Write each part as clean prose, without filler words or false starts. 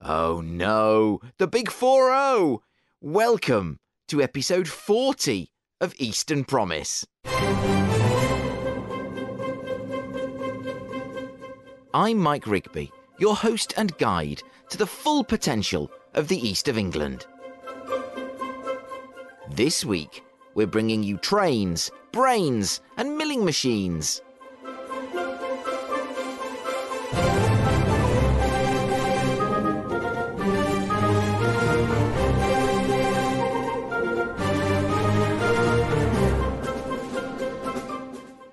Oh no, the big 4-0! Welcome to episode 40 of Eastern Promise. I'm Mike Rigby, your host and guide to the full potential of the East of England. This week, we're bringing you trains, brains, and milling machines.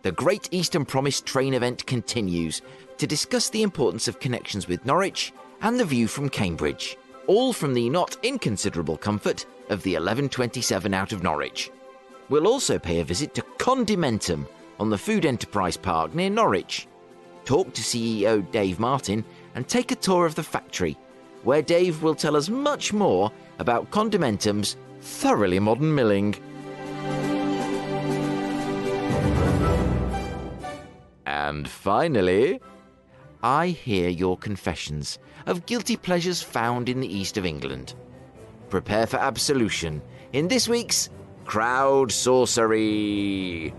The Great Eastern Promise train event continues to discuss the importance of connections with Norwich and the view from Cambridge, all from the not inconsiderable comfort of the 1127 out of Norwich. We'll also pay a visit to Condimentum on the Food Enterprise Park near Norwich, talk to CEO Dave Martin and take a tour of the factory, where Dave will tell us much more about Condimentum's thoroughly modern milling. And finally, I hear your confessions of guilty pleasures found in the east of England. Prepare for absolution in this week's CROWDSOURCERY.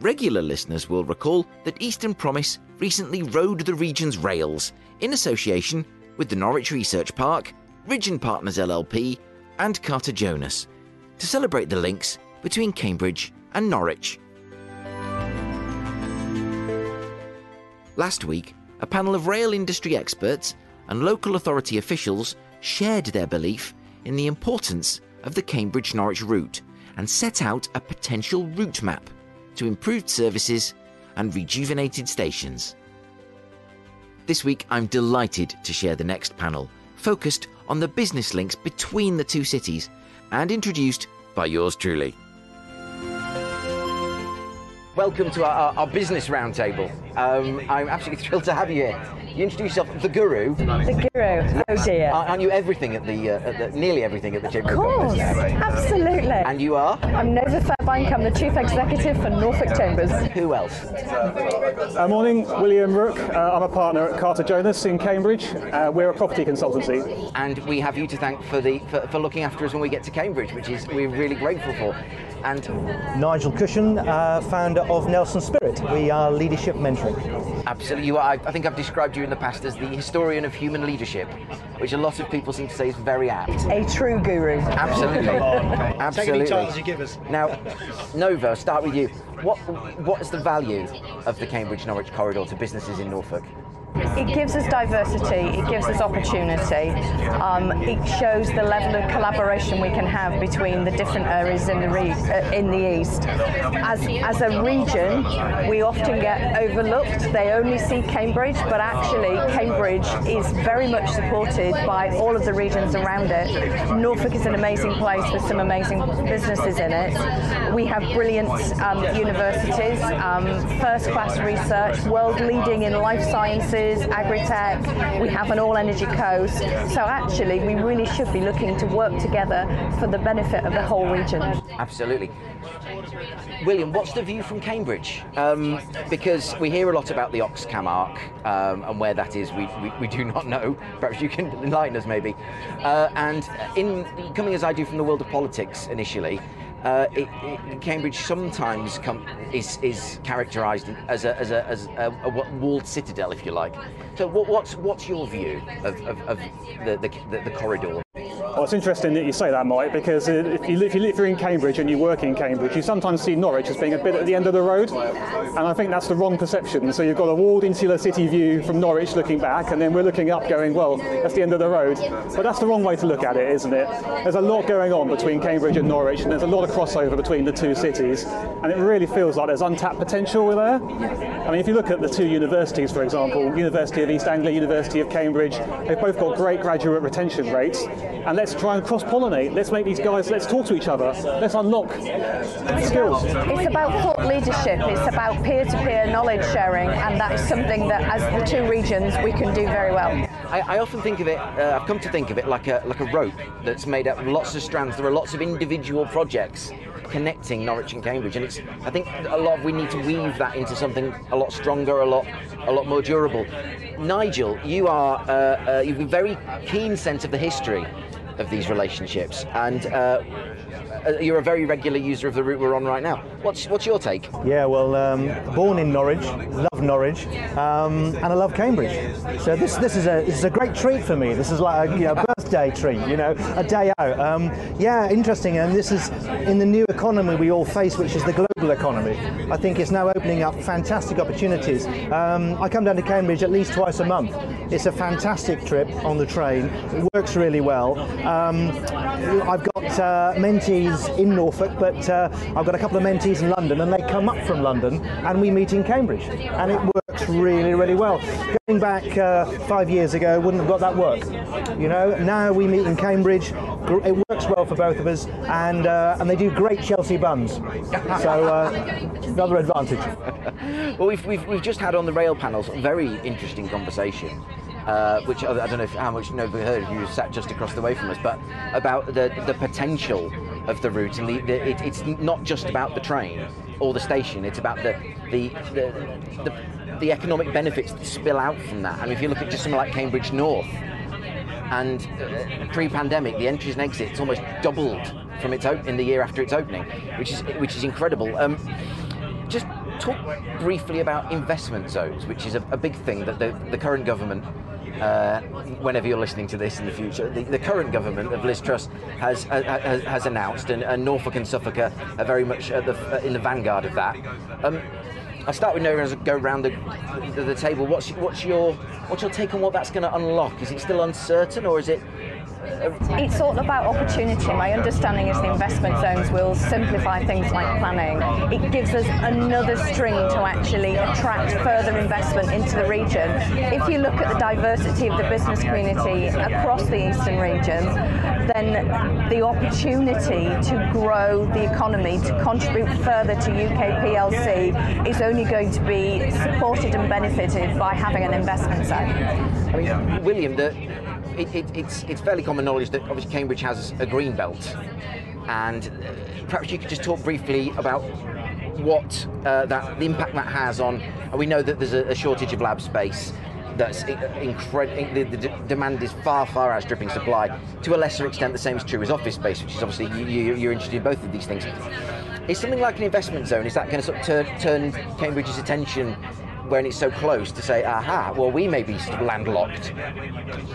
Regular listeners will recall that Eastern Promise recently rode the region's rails in association with the Norwich Research Park, Ridge & Partners LLP and Carter Jonas to celebrate the links between Cambridge and Norwich. Last week, a panel of rail industry experts and local authority officials shared their belief in the importance of the Cambridge-Norwich route and set out a potential route map to improved services and rejuvenated stations. This week, I'm delighted to share the next panel, focused on the business links between the two cities and introduced by yours truly. Welcome to our business roundtable. I'm absolutely thrilled to have you here. You introduce yourself, the Guru. The Guru, oh dear. Aren't you everything at the nearly everything at the Chamber of Commerce? Of course, absolutely. And you are? I'm Nova Fairbank, I'm the Chief Executive for Norfolk Chambers. Who else? Morning, William Rooke. I'm a partner at Carter Jonas in Cambridge. We're a property consultancy. And we have you to thank for looking after us when we get to Cambridge, which is we're really grateful for. And Nigel Cushion, founder of Nelsonspirit. We are leadership mentoring. Absolutely, you are. I think I've described you in the past as the historian of human leadership, which a lot of people seem to say is very apt. A true guru. Absolutely. Absolutely. Take any chance you give us. Now, Nova, I'll start with you. What is the value of the Cambridge-Norwich corridor to businesses in Norfolk? It gives us diversity, it gives us opportunity, it shows the level of collaboration we can have between the different areas in the east. As a region, we often get overlooked. They only see Cambridge, but actually Cambridge is very much supported by all of the regions around it. Norfolk is an amazing place with some amazing businesses in it. We have brilliant universities, first-class research, world-leading in life sciences, agri-tech, we have an all-energy coast, so actually we really should be looking to work together for the benefit of the whole region. Absolutely. William, what's the view from Cambridge? Because we hear a lot about the Oxcam Arc and where that is, we do not know. Perhaps you can enlighten us maybe. And in coming as I do from the world of politics initially, Cambridge sometimes is characterised as a walled citadel, if you like. So what's your view of the corridor? Well, it's interesting that you say that, Mike, because if you're in Cambridge and you work in Cambridge, you sometimes see Norwich as being a bit at the end of the road, and I think that's the wrong perception. So you've got a walled insular city view from Norwich looking back, and then we're looking up going, well, that's the end of the road. But that's the wrong way to look at it, isn't it? There's a lot going on between Cambridge and Norwich, and there's a lot of crossover between the two cities, and it really feels like there's untapped potential there. I mean, if you look at the two universities, for example, University of East Anglia, University of Cambridge, they've both got great graduate retention rates, and let's try and cross-pollinate. Let's make these guys, let's talk to each other. Let's unlock skills. It's about thought leadership. It's about peer-to-peer knowledge sharing, and that's something that, as the two regions, we can do very well. I often think of it, I've come to think of it like a rope that's made up of lots of strands. There are lots of individual projects connecting Norwich and Cambridge, and I think we need to weave that into something a lot stronger, a lot more durable. Nigel, you've a very keen sense of the history of these relationships, and you're a very regular user of the route we're on right now. What's your take? Yeah, well, born in Norwich, love Norwich, and I love Cambridge. So this is a great treat for me. This is like a birthday treat, a day out. Yeah, interesting. And this is in the new economy we all face, which is the global economy. I think it's now opening up fantastic opportunities. I come down to Cambridge at least twice a month. It's a fantastic trip on the train. It works really well. I've got mentees in Norfolk, but I've got a couple of mentees in London, and they come up from London, and we meet in Cambridge, and it works really, really well. Going back 5 years ago, wouldn't have got that work. Now we meet in Cambridge. It works well for both of us, and they do great Chelsea buns. So another advantage. Well, we've just had on the rail panels a very interesting conversation. Which I don't know how much nobody heard if you sat just across the way from us, but about the potential of the route, and it's not just about the train or the station. It's about the economic benefits that spill out from that. I mean, if you look at just something like Cambridge North, and pre-pandemic, the entries and exits almost doubled from in the year after its opening, which is incredible. Just talk briefly about investment zones, which is a big thing that the current government, whenever you're listening to this in the future, the current government of Liz Truss has announced, and Norfolk and Suffolk are very much in the vanguard of that. I'll start with Noah as I go around the table. What's your take on what that's going to unlock? Is it still uncertain, or is it? It's all about opportunity. My understanding is the investment zones will simplify things like planning. It gives us another string to actually attract further investment into the region. If you look at the diversity of the business community across the eastern region, then the opportunity to grow the economy, to contribute further to UK PLC, is only going to be supported and benefited by having an investment zone. I mean, William, it's fairly common knowledge that obviously Cambridge has a green belt, and perhaps you could just talk briefly about what the impact that has on. We know that there's a shortage of lab space. That's incredible. The demand is far outstripping supply. To a lesser extent, the same is true as office space, which is obviously you're interested in both of these things. Is something like an investment zone, is that going to sort of turn Cambridge's attention when it's so close to say, aha, well, we may be sort of landlocked?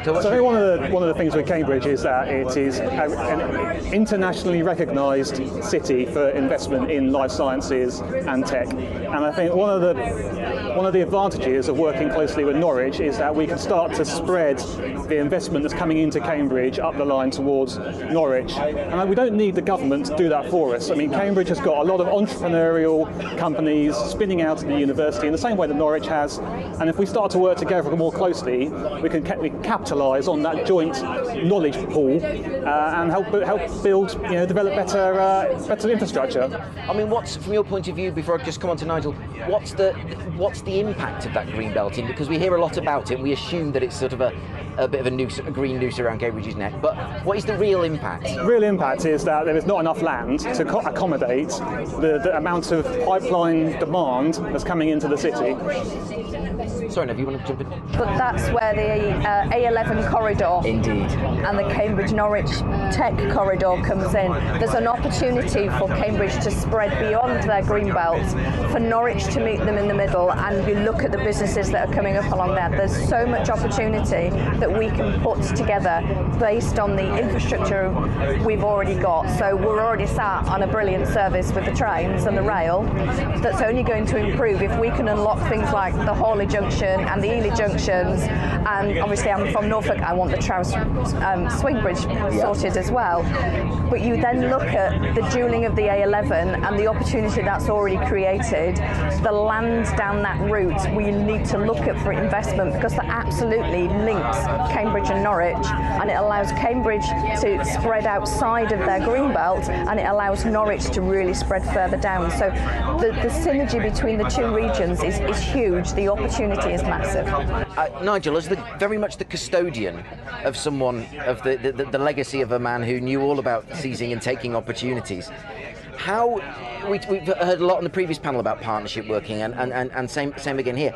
So I think one of the things with Cambridge is that it is an internationally recognised city for investment in life sciences and tech. And I think one of the advantages of working closely with Norwich is that we can start to spread the investment that's coming into Cambridge up the line towards Norwich. And we don't need the government to do that for us. I mean, Cambridge has got a lot of entrepreneurial companies spinning out of the university in the same way that Norwich has, and if we start to work together more closely, we can capitalise on that joint knowledge pool and help build, develop better infrastructure. I mean, from your point of view, before I just come on to Nigel, what's the impact of that green belting? Because we hear a lot about it, we assume that it's sort of a bit of a noose, a green noose around Cambridge's neck, but what is the real impact? The real impact is that there is not enough land to accommodate the amount of pipeline demand that's coming into the city. Sorry, Nev, you want to jump in? But that's where the A11 corridor Indeed. and the Cambridge-Norwich Tech corridor comes in. There's an opportunity for Cambridge to spread beyond their green belt, for Norwich to meet them in the middle, and you look at the businesses that are coming up along there. There's so much opportunity that we can put together based on the infrastructure we've already got. So we're already sat on a brilliant service with the trains and the rail that's only going to improve if we can unlock things like the Hawley Junction and the Ely Junctions, and obviously I'm from Norfolk, I want the Trows swing bridge sorted as well. But you then look at the dualling of the A11 and the opportunity that's already created, the land down that route we need to look at for investment, because that absolutely links Cambridge and Norwich, and it allows Cambridge to spread outside of their green belt, and it allows Norwich to really spread further down. So the synergy between the two regions is huge. The opportunity is massive. Nigel, as very much the custodian of someone, of the legacy of a man who knew all about seizing and taking opportunities, how we've heard a lot on the previous panel about partnership working, and same again here.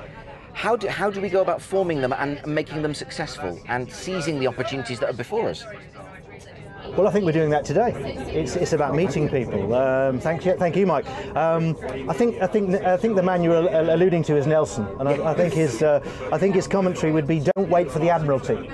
How do we go about forming them and making them successful and seizing the opportunities that are before us? Well, I think we're doing that today. It's about meeting people. Thank you, Mike. I think the man you're alluding to is Nelson, and I think his commentary would be, don't wait for the Admiralty.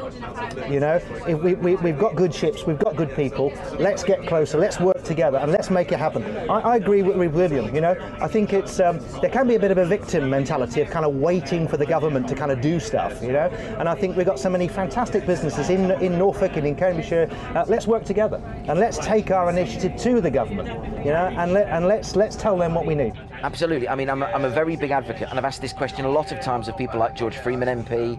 You know, if we've got good ships, we've got good people. Let's get closer. Let's work together, and let's make it happen. I agree with William. You know, I think it's there can be a bit of a victim mentality of kind of waiting for the government to kind of do stuff. You know, and I think we've got so many fantastic businesses in Norfolk and in Cambridgeshire. Let's work together and let's take our initiative to the government, you know, and let's tell them what we need. Absolutely. I mean, I'm a very big advocate, and I've asked this question a lot of times of people like George Freeman MP,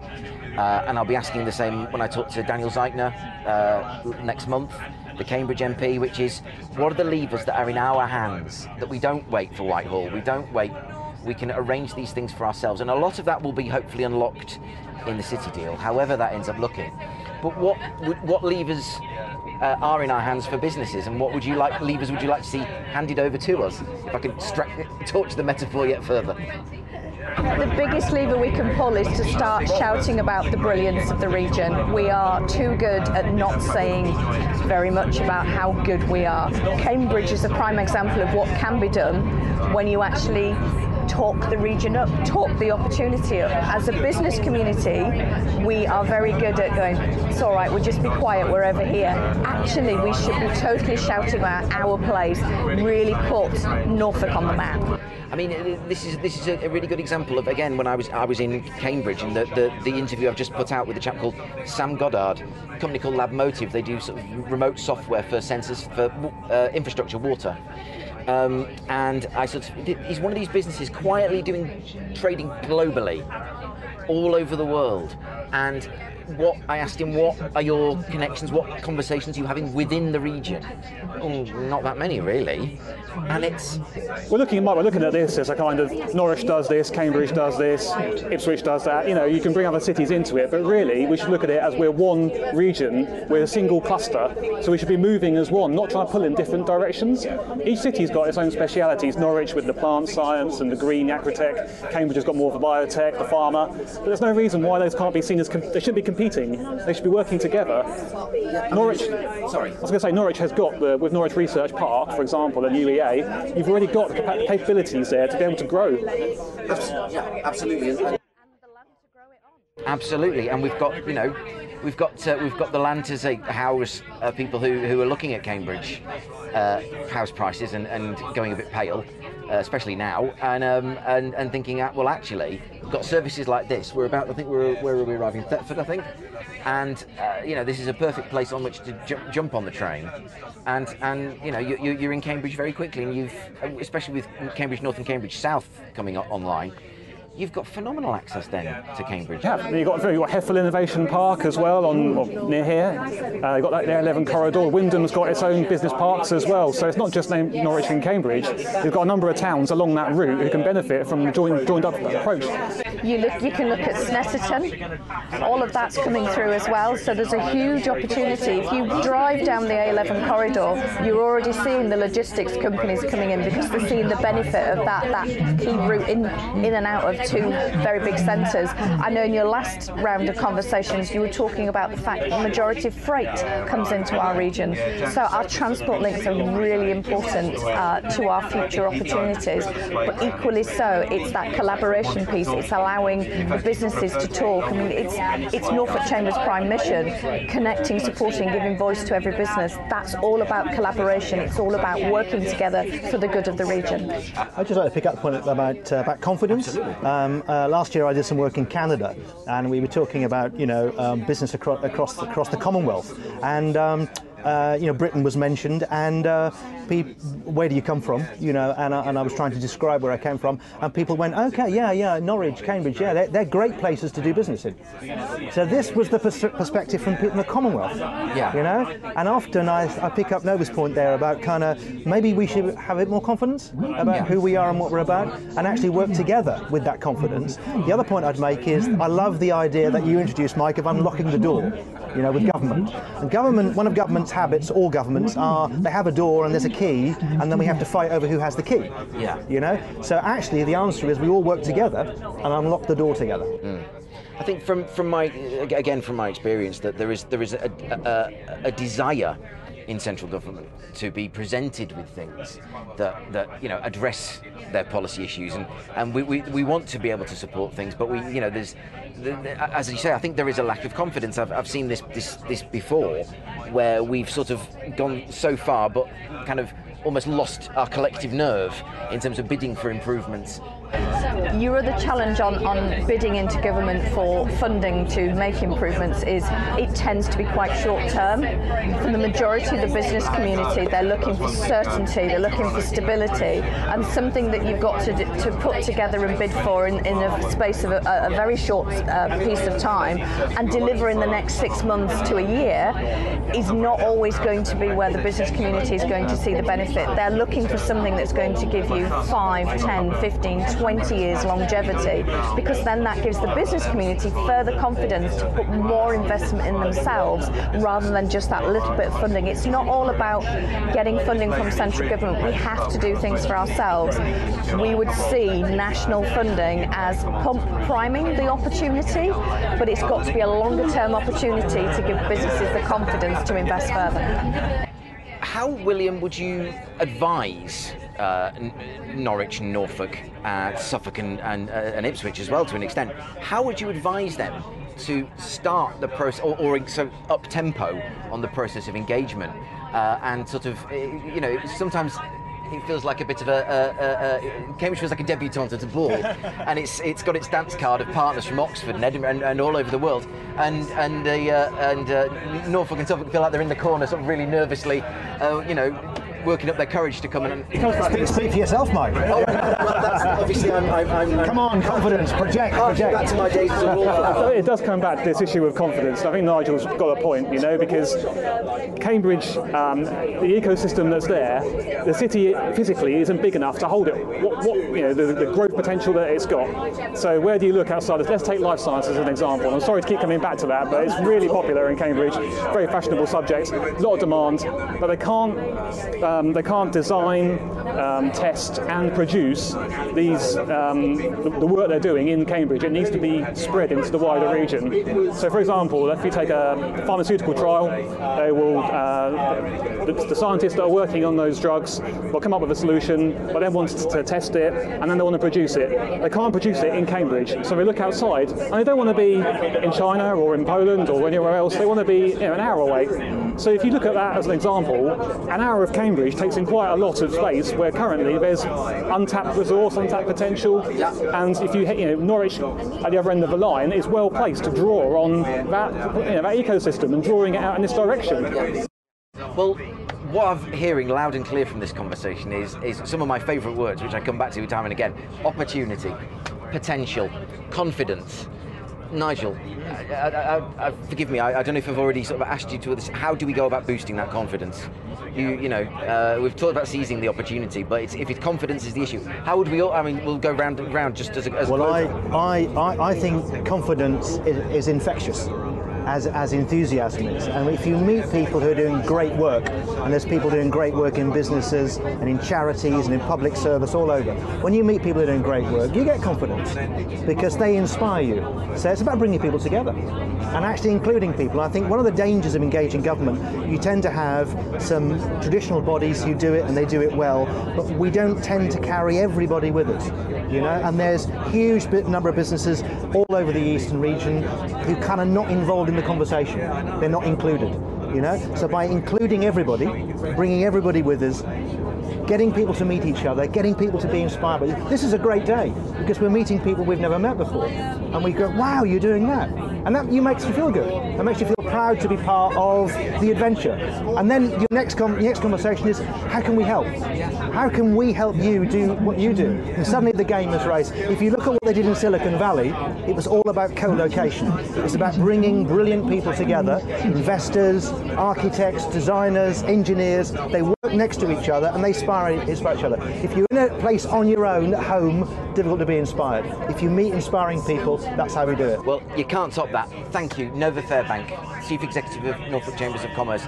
and I'll be asking the same when I talk to Daniel Zeichner next month, the Cambridge MP, which is, what are the levers that are in our hands, that we don't wait for Whitehall, we don't wait, we can arrange these things for ourselves, and a lot of that will be hopefully unlocked in the city deal, however that ends up looking. But what levers are in our hands for businesses, and what levers would you like to see handed over to us? If I can torch the metaphor yet further. The biggest lever we can pull is to start shouting about the brilliance of the region. We are too good at not saying very much about how good we are. Cambridge is a prime example of what can be done when you actually talk the region up, talk the opportunity up. As a business community, we are very good at going, it's all right, we'll just be quiet, we're over here. Actually, we should be totally shouting about our place, really put Norfolk on the map. I mean, this is a really good example of, again, when I was in Cambridge, and the interview I've just put out with a chap called Sam Goddard, a company called LabMotive. They do sort of remote software for sensors for infrastructure, water. And he's one of these businesses quietly doing trading globally, all over the world. And what I asked him, what are your connections, what conversations are you having within the region? Oh, not that many, really. And it's... We're looking at this as a kind of, Norwich does this, Cambridge does this, Ipswich does that. You know, you can bring other cities into it, but really we should look at it as we're one region, we're a single cluster, so we should be moving as one, not trying to pull in different directions. Each city's got its own specialities. Norwich with the plant science and the green agritech, Cambridge has got more of the biotech, the pharma, but there's no reason why those can't be seen as, they shouldn't be competing, they should be working together. Norwich, I was going to say, Norwich has got, with Norwich Research Park, for example, the new EA, you've already got the capabilities there to be able to grow. Yeah, absolutely. Absolutely, and we've got, you know, we've got the land to say house people who are looking at Cambridge house prices and going a bit pale, especially now, and thinking, well, actually, we've got services like this. We're about, I think, where are we arriving? Thetford, I think. And you know, this is a perfect place on which to jump on the train, and you know, you're in Cambridge very quickly, and you've, especially with Cambridge North and Cambridge South coming online, you've got phenomenal access then to Cambridge. Yeah, you've got Heffel Innovation Park as well, near here. You've got that A11 corridor. Wyndham's got its own business parks as well. So it's not just Norwich and Cambridge. You've got a number of towns along that route who can benefit from the joined up approach. You can look at Snetterton. All of that's coming through as well. So there's a huge opportunity. If you drive down the A11 corridor, you're already seeing the logistics companies coming in because they're seeing the benefit of that key route in and out of two very big centres. I know in your last round of conversations you were talking about the fact that the majority of freight comes into our region. So our transport links are really important to our future opportunities. But equally so, it's that collaboration piece. It's allowing the businesses to talk. I mean, it's Norfolk Chamber's prime mission, connecting, supporting, giving voice to every business. That's all about collaboration. It's all about working together for the good of the region. I'd just like to pick up the point about confidence. Last year I did some work in Canada, and we were talking about, you know, business across the Commonwealth, and Britain was mentioned, and where do you come from? And I was trying to describe where I came from, and people went, okay, yeah, Norwich, Cambridge, yeah, they're great places to do business in. So this was the perspective from people in the Commonwealth. And often I pick up Nova's point there about kind of maybe we should have a bit more confidence about who we are and what we're about, and actually work together with that confidence. The other point I'd make is I love the idea that you introduced, Mike, of unlocking the door, with government. And one of government's habits, all governments, are they have a door and there's a key, and then we have to fight over who has the key. So actually the answer is we all work together and unlock the door together. I think from my experience that there is a desire in central government to be presented with things that address their policy issues, and we want to be able to support things, but there's as you say, I think there is a lack of confidence. I've seen this before, where we've sort of gone so far but kind of almost lost our collective nerve in terms of bidding for improvements. Your other challenge on bidding into government for funding to make improvements is it tends to be quite short term. For the majority of the business community, they're looking for certainty, they're looking for stability, and something that you've got to put together and bid for in a space of a very short piece of time and deliver in the next 6 months to a year is not always going to be where the business community is going to see the benefit. They're looking for something that's going to give you 5, 10, 15, 20 years longevity, because then that gives the business community further confidence to put more investment in themselves rather than just that little bit of funding. It's not all about getting funding from central government. We have to do things for ourselves. We would see national funding as priming the opportunity, but it's got to be a longer term opportunity to give businesses the confidence to invest further. How, William, would you advise Norwich and Norfolk, Suffolk and Ipswich as well to an extent? How would you advise them to start the process, or so up tempo on the process of engagement, and sort of, sometimes it feels like a bit of Cambridge feels like a debutante at a ball, and it's got its dance card of partners from Oxford and Edinburgh and all over the world, and Norfolk and Suffolk feel like they're in the corner, sort of really nervously, working up their courage to come in. Speak for yourself, Mike. Oh, well, that's obviously I'm come on, confidence, project. Back to my days as a wallflower. It does come back to this issue of confidence. I think Nigel's got a point, because Cambridge, the ecosystem that's there, the city physically isn't big enough to hold it. The growth potential that it's got. So where do you look outside of? Let's take life science as an example. I'm sorry to keep coming back to that, but it's really popular in Cambridge. Very fashionable subject, a lot of demand, but they can't design, test and produce these the work they're doing in Cambridge. It needs to be spread into the wider region. So for example, if you take a pharmaceutical trial, they will the scientists that are working on those drugs will come up with a solution, but then want to test it, and then they want to produce it. They can't produce it in Cambridge, so they look outside, and they don't want to be in China or in Poland or anywhere else. They want to be an hour away. So if you look at that as an example, an hour of Cambridge takes in quite a lot of space, where currently there's untapped resource, untapped potential, and if you Norwich at the other end of the line is well placed to draw on that that ecosystem and drawing it out in this direction. Well, what I'm hearing loud and clear from this conversation is some of my favourite words, which I come back to time and again: opportunity, potential, confidence. Nigel, forgive me, I don't know if I've already sort of asked you to this. How do we go about boosting that confidence? We've talked about seizing the opportunity, but if confidence is the issue, how would we all? I mean, we'll go round and round just as. Well, I think confidence is infectious, as enthusiasm is. And if you meet people who are doing great work, and there's people doing great work in businesses and in charities and in public service all over, when you meet people who are doing great work, you get confidence because they inspire you. So it's about bringing people together and actually including people. I think one of the dangers of engaging government, you tend to have some traditional bodies who do it and they do it well, but we don't tend to carry everybody with us, and there's huge number of businesses all over the eastern region who kind of not involved in the conversation. They're not included, So by including everybody, bringing everybody with us, getting people to meet each other, getting people to be inspired. But this is a great day because we're meeting people we've never met before, and we go, "Wow, you're doing that," and that makes you feel good. It makes you feel proud to be part of the adventure. And then your next conversation is, how can we help? How can we help you do what you do? And suddenly the game is raised. If you look at what they did in Silicon Valley, it was all about co-location. It was about bringing brilliant people together, investors, architects, designers, engineers. They work next to each other and they inspire each other. If you're in a place on your own at home, difficult to be inspired. If you meet inspiring people, that's how we do it. Well, you can't top that. Thank you, Nova Fairbank, Chief Executive of Norfolk Chambers of Commerce,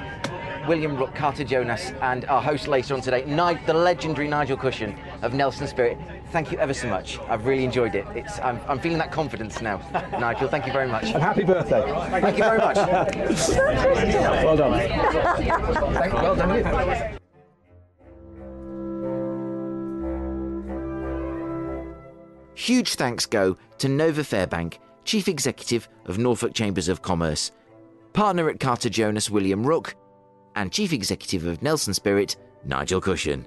William Rooke, Carter Jonas, and our host later on today, the legendary Nigel Cushion of Nelsonspirit. Thank you ever so much. I've really enjoyed it. I'm feeling that confidence now. Nigel, thank you very much. And happy birthday. Thank you very much. Well done. Well done. Huge thanks go to Nova Fairbank, Chief Executive of Norfolk Chambers of Commerce, partner at Carter Jonas, William Rooke, and Chief Executive of Nelsonspirit, Nigel Cushion.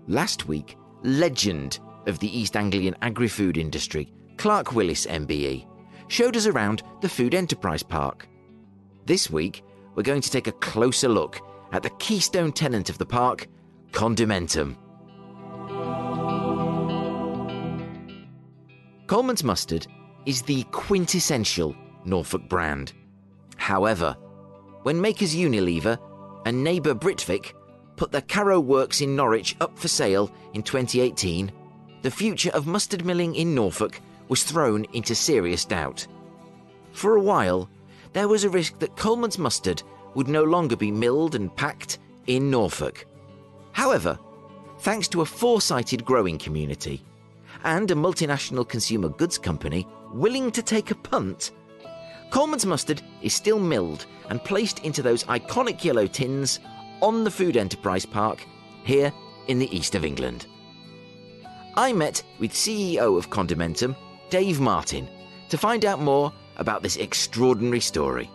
Last week, legend of the East Anglian agri-food industry, Clark Willis MBE, showed us around the Food Enterprise Park. This week, we're going to take a closer look at the keystone tenant of the park, Condimentum. Coleman's Mustard is the quintessential Norfolk brand. However, when makers Unilever and neighbour Britvic put the Carrow Works in Norwich up for sale in 2018, the future of mustard milling in Norfolk was thrown into serious doubt. For a while, there was a risk that Coleman's Mustard would no longer be milled and packed in Norfolk. However, thanks to a foresighted growing community and a multinational consumer goods company willing to take a punt, Coleman's Mustard is still milled and placed into those iconic yellow tins on the Food Enterprise Park here in the east of England. I met with CEO of Condimentum, Dave Martin, to find out more about this extraordinary story.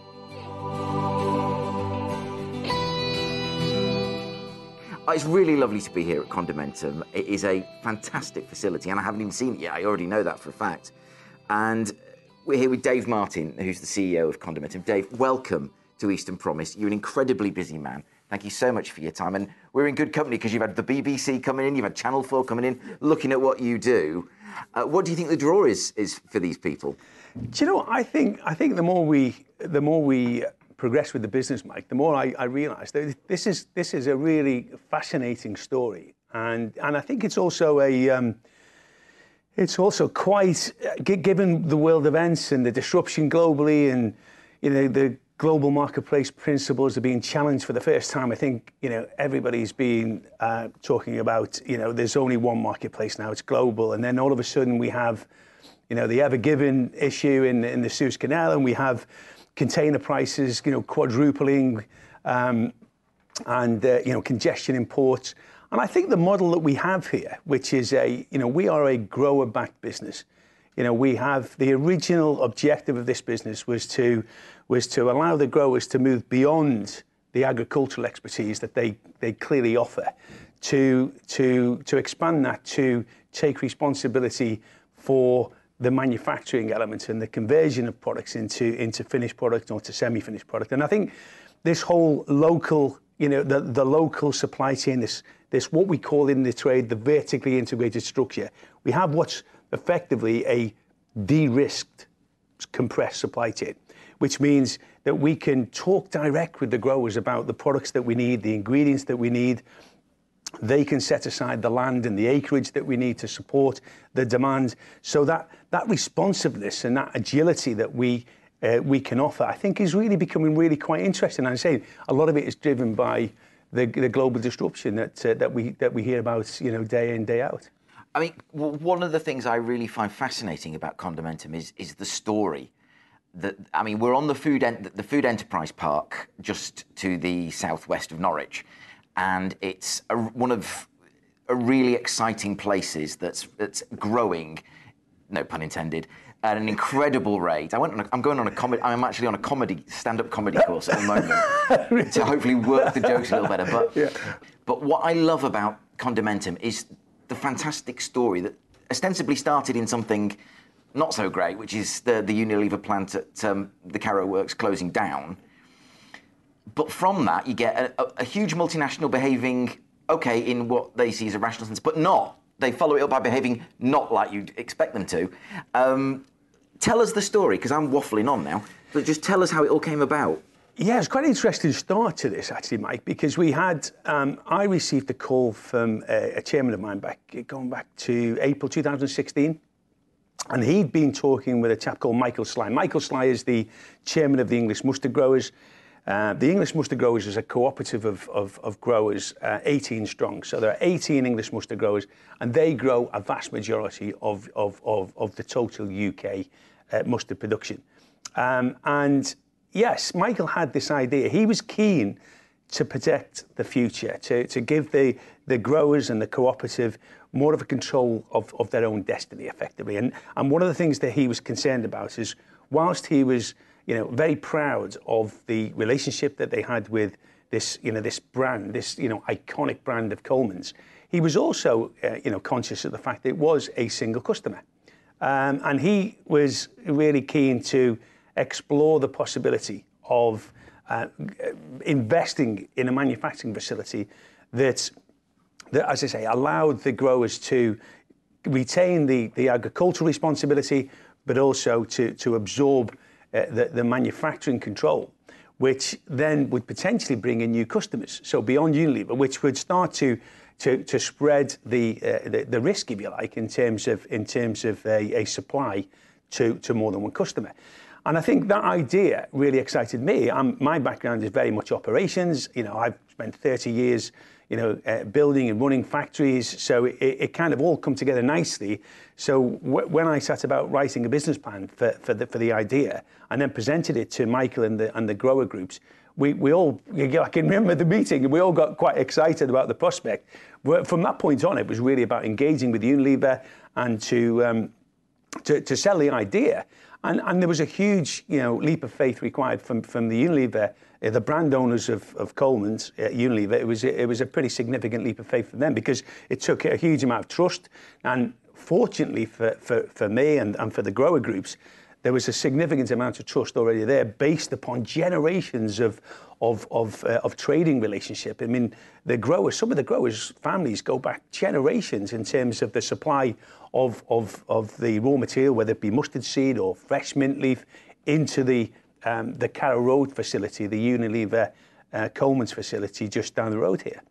It's really lovely to be here at Condimentum. It is a fantastic facility, and I haven't even seen it yet. I already know that for a fact. And we're here with Dave Martin, who's the CEO of Condimentum. Dave, welcome to Eastern Promise. You're an incredibly busy man. Thank you so much for your time. And we're in good company because you've had the BBC coming in, you've had Channel 4 coming in, looking at what you do. What do you think the draw is for these people? Do you know what? I think the more we progress with the business, Mike, the more I realise that this is a really fascinating story, and I think it's also quite, given the world events and the disruption globally, and the global marketplace principles are being challenged for the first time. I think everybody's been talking about there's only one marketplace now, it's global, and then all of a sudden we have the Ever Given issue in the Suez Canal, and we have container prices quadrupling, and congestion in ports. And I think the model that we have here, which is we are a grower-backed business. We have the original objective of this business was to allow the growers to move beyond the agricultural expertise that they clearly offer, to expand that, to take responsibility for the manufacturing elements and the conversion of products into finished product or to semi-finished product. And I think this whole local, the local supply chain, this what we call in the trade the vertically integrated structure, we have what's effectively a de-risked, compressed supply chain, which means that we can talk direct with the growers about the products that we need, the ingredients that we need. They can set aside the land and the acreage that we need to support the demand. So that responsiveness and that agility that we can offer, I think, is really becoming really quite interesting. And I'm saying a lot of it is driven by the global disruption that we hear about day in, day out. I mean, one of the things I really find fascinating about Condimentum is the story. We're on the Food Enterprise Park just to the southwest of Norwich, and it's one of a really exciting places that's growing, no pun intended, at an incredible rate. I'm actually on a stand-up comedy course at the moment to hopefully work the jokes a little better. But what I love about Condimentum is the fantastic story that ostensibly started in something not so great, which is the Unilever plant at the Carrow Works closing down. But from that, you get a huge multinational behaving, okay, in what they see as a rational sense, but not. They follow it up by behaving not like you'd expect them to. Tell us the story, because I'm waffling on now, but just tell us how it all came about. Yeah, it's quite an interesting start to this, actually, Mike, because we had, I received a call from a chairman of mine going back to April 2016, and he'd been talking with a chap called Michael Sly. Michael Sly is the chairman of the English Mustard Growers. The English Mustard Growers is a cooperative of growers, 18 strong. So there are 18 English mustard growers, and they grow a vast majority of the total UK mustard production. And yes, Michael had this idea. He was keen to protect the future, to give the growers and the cooperative more of a control of their own destiny, effectively. And one of the things that he was concerned about is, whilst he was very proud of the relationship that they had with this, this brand, this, iconic brand of Coleman's, he was also, conscious of the fact that it was a single customer. And he was really keen to explore the possibility of investing in a manufacturing facility that, as I say, allowed the growers to retain the agricultural responsibility, but also to absorb the manufacturing control, which then would potentially bring in new customers. So beyond Unilever, which would start to spread the risk, if you like, in terms of a supply to more than one customer. And I think that idea really excited me. My background is very much operations. I've spent 30 years, building and running factories. So it kind of all come together nicely. So when I sat about writing a business plan for the idea, and then presented it to Michael and the grower groups, we all, I can remember the meeting, and we all got quite excited about the prospect. From that point on, it was really about engaging with Unilever and to sell the idea. And there was a huge, leap of faith required from the Unilever, the brand owners of Coleman's, Unilever. It was a pretty significant leap of faith for them, because it took a huge amount of trust. And fortunately for me and for the grower groups, there was a significant amount of trust already there, based upon generations of trading relationship. I mean, some of the growers' families go back generations in terms of the supply of the raw material, whether it be mustard seed or fresh mint leaf, into the Carrow Road facility, the Unilever Coleman's facility just down the road here.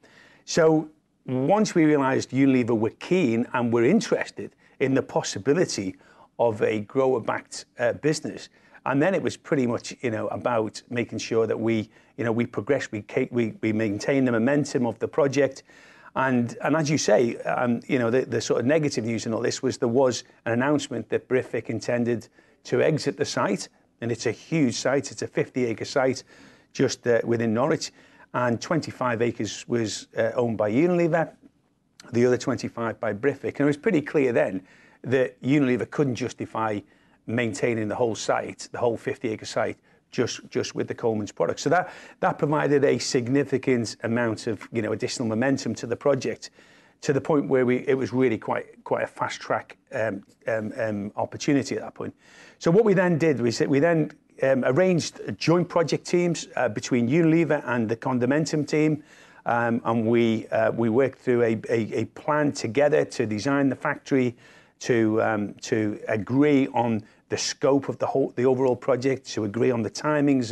So once we realised Unilever were keen and were interested in the possibility of a grower-backed business, and then it was pretty much about making sure that we progress, we maintain the momentum of the project. And as you say, the sort of negative news in all this was there was an announcement that Britvic intended to exit the site, and it's a huge site. It's a 50-acre site just within Norwich, and 25 acres was owned by Unilever, the other 25 by Britvic. And it was pretty clear then that Unilever couldn't justify maintaining the whole site, the whole 50-acre site, just with the Coleman's product. So that provided a significant amount of additional momentum to the project, to the point where it was really quite a fast track opportunity at that point. So what we then did was that we then arranged joint project teams between Unilever and the Condimentum team, and we worked through a plan together to design the factory, to agree on the scope of the overall project, to agree on the timings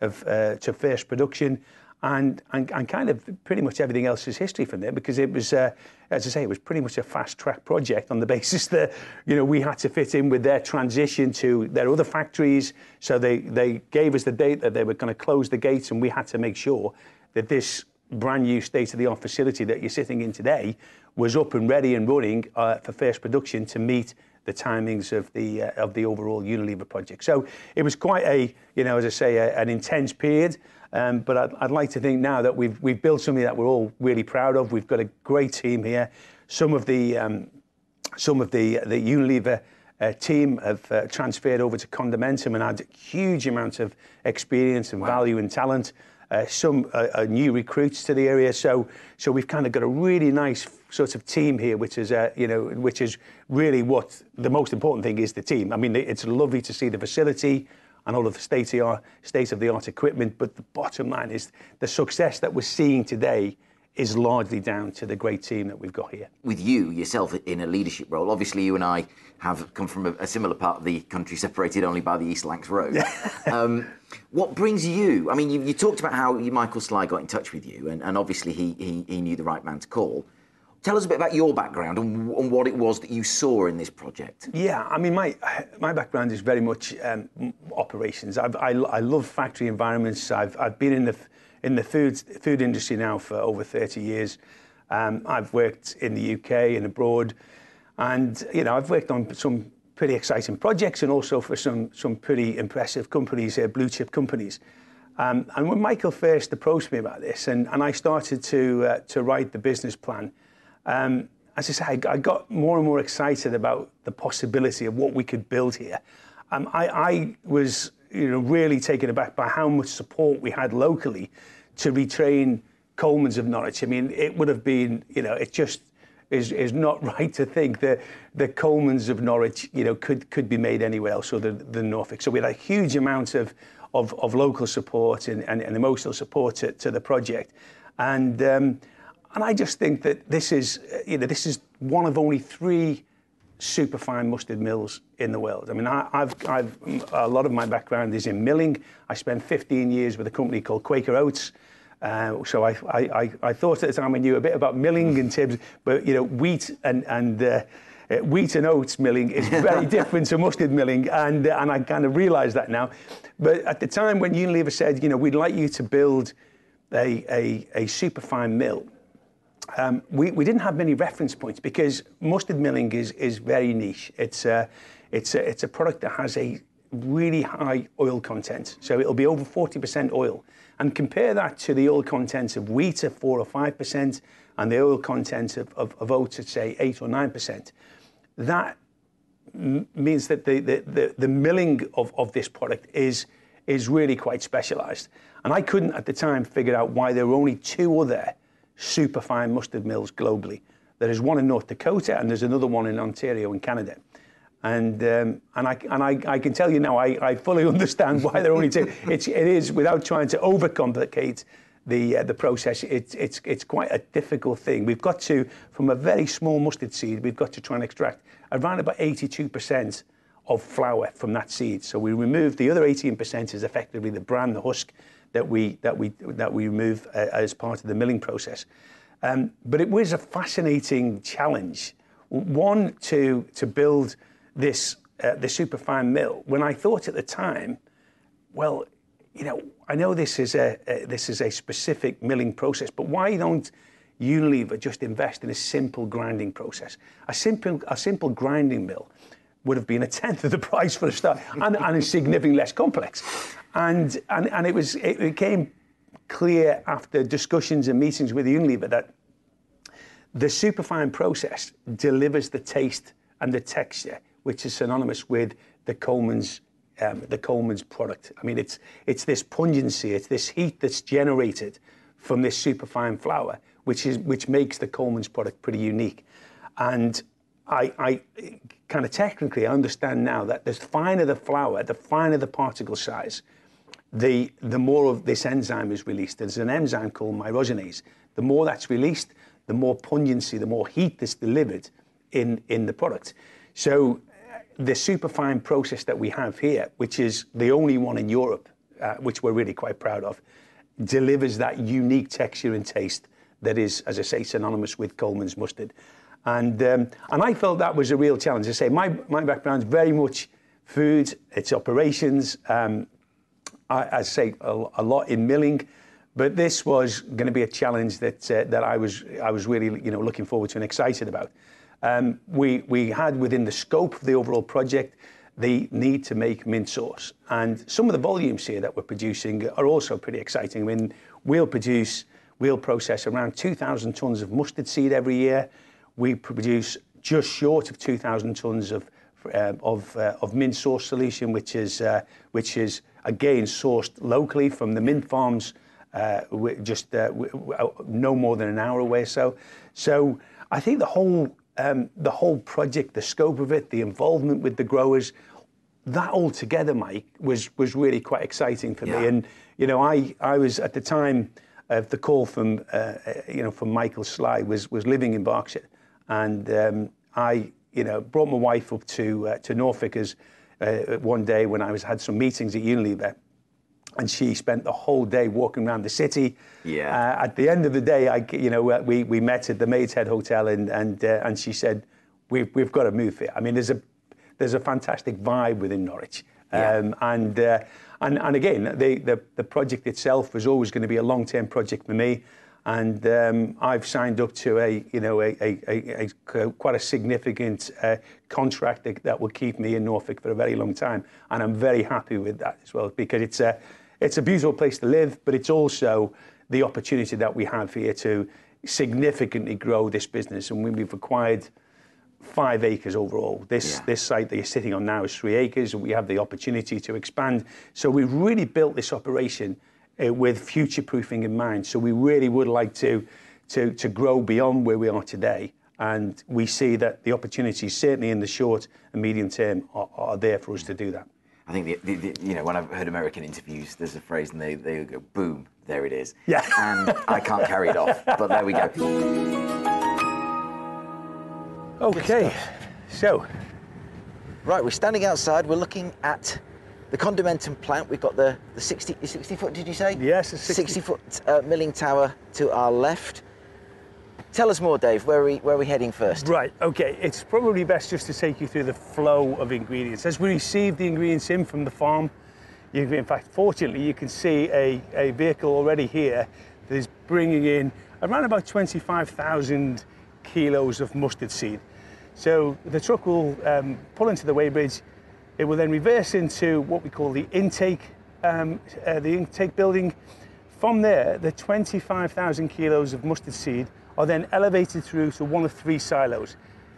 to first production, and kind of pretty much everything else is history from there, because it was, as I say, it was pretty much a fast track project on the basis that we had to fit in with their transition to their other factories. So they gave us the date that they were going to close the gates, and we had to make sure that this brand new state-of-the-art facility that you're sitting in today was up and ready and running for first production to meet the timings of the overall Unilever project. So it was quite as I say, an intense period. But I'd like to think now that we've built something that we're all really proud of. We've got a great team here. Some of the Unilever team have transferred over to Condimentum and add huge amounts of experience and value and talent. Some new recruits to the area, so we've kind of got a really nice sort of team here, which is which is really what the most important thing is, the team. I mean, it's lovely to see the facility and all of the state-of-the-art equipment, but the bottom line is the success that we're seeing today is largely down to the great team that we've got here. With you, yourself, in a leadership role, obviously you and I have come from a similar part of the country, separated only by the East Lancs Road. What brings you, I mean, you talked about how Michael Sly got in touch with you, and obviously he knew the right man to call. Tell us a bit about your background and what it was that you saw in this project. Yeah, I mean, my background is very much operations. I love factory environments. I've been in the food industry now for over 30 years. I've worked in the UK and abroad, and I've worked on some pretty exciting projects and also for some pretty impressive companies, blue chip companies. And when Michael first approached me about this, and I started to write the business plan, as I say, I got more and more excited about the possibility of what we could build here. I was really taken aback by how much support we had locally to retrain Coleman's of Norwich. I mean, it would have been, it just is not right to think that the Coleman's of Norwich, could be made anywhere else other than Norfolk. So we had a huge amount of local support and emotional support to the project. And I just think that this is one of only 3 superfine mustard mills in the world. I mean, I've a lot of my background is in milling. I spent 15 years with a company called Quaker Oats. So I thought at the time I knew a bit about milling in terms, but wheat and oats milling is very different to mustard milling, and I kind of realised that now. But at the time when Unilever said, we'd like you to build a superfine mill, we didn't have many reference points because mustard milling is very niche. It's a product that has a really high oil content, so it'll be over 40% oil. And compare that to the oil content of wheat at 4 or 5%, and the oil content of oats at say 8 or 9%. That means that the milling of this product is really quite specialised. And I couldn't at the time figure out why there were only 2 other superfine mustard mills globally. There is one in North Dakota and there's another one in Ontario in Canada. And I can tell you now, I fully understand why there are only 2. It is, without trying to overcomplicate the process, it's quite a difficult thing. We've got to, from a very small mustard seed, we've got to try and extract around about 82% of flour from that seed. So we remove the other 18% is effectively the bran, the husk that we remove as part of the milling process. But it was a fascinating challenge. One, to build this the superfine mill, when I thought at the time, well, I know this is a specific milling process, but why don't Unilever just invest in a simple grinding process? A simple grinding mill would have been 1/10 of the price for a start, and is significantly less complex. And it became clear after discussions and meetings with Unilever that the superfine process delivers the taste and the texture, which is synonymous with the Coleman's product. I mean, it's this pungency, it's this heat that's generated from this superfine flour, which makes the Coleman's product pretty unique. And I kind of technically understand now that the finer the flour, the finer the particle size, the more of this enzyme is released. There's an enzyme called myrosinase. The more that's released, the more pungency, the more heat that's delivered in the product. So the superfine process that we have here, which is the only one in Europe, which we're really quite proud of, delivers that unique texture and taste that is, as I say, synonymous with Coleman's mustard. And I felt that was a real challenge. As I say, my background is very much food, it's operations. I say a lot in milling, but this was going to be a challenge that I was really looking forward to and excited about. We had within the scope of the overall project the need to make mint sauce, and some of the volumes here that we're producing are also pretty exciting. I mean, we'll process around 2,000 tons of mustard seed every year. We produce just short of 2,000 tons of of mint source solution, which is again sourced locally from the mint farms, just no more than an hour away. So I think the whole project, the scope of it, the involvement with the growers, that all together, Mike, was really quite exciting for me. And I was at the time of the call from from Michael Sly was living in Berkshire, and I brought my wife up to Norfolk as one day when I had some meetings at Unilever, and she spent the whole day walking around the city. At the end of the day, we met at the Maid's Head Hotel, and she said, "We've got to move here." I mean, there's a fantastic vibe within Norwich, and again, the project itself was always going to be a long-term project for me. And I've signed up to a quite a significant contract that will keep me in Norfolk for a very long time, and I'm very happy with that as well, because it's a beautiful place to live, but it's also the opportunity that we have here to significantly grow this business. And we've acquired 5 acres overall. This site that you're sitting on now is 3 acres, and we have the opportunity to expand. So we've really built this operation with future-proofing in mind. So we really would like to grow beyond where we are today. And we see that the opportunities, certainly in the short and medium term, are there for us to do that. I think when I've heard American interviews, there's a phrase, and they go, "Boom, there it is." Yeah. And I can't carry it off, but there we go. Okay, so right, we're standing outside. We're looking at the Condimentum plant. We've got the 60 foot, did you say? Yes, a 60 foot milling tower to our left. Tell us more, Dave. Where are we heading first? Right, okay. It's probably best just to take you through the flow of ingredients. As we receive the ingredients in from the farm, in fact, fortunately, you can see a vehicle already here that is bringing in around about 25,000 kilos of mustard seed. So the truck will pull into the weighbridge. It will then reverse into what we call the intake building. From there, the 25,000 kilos of mustard seed are then elevated through to one of 3 silos.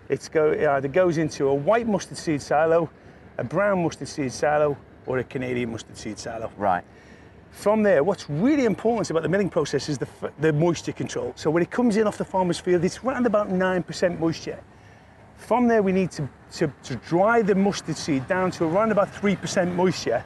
It either goes into a white mustard seed silo, a brown mustard seed silo, or a Canadian mustard seed silo. Right. From there, what's really important about the milling process is the moisture control. So when it comes in off the farmer's field, it's around about 9% moisture. From there, we need to dry the mustard seed down to around about 3% moisture.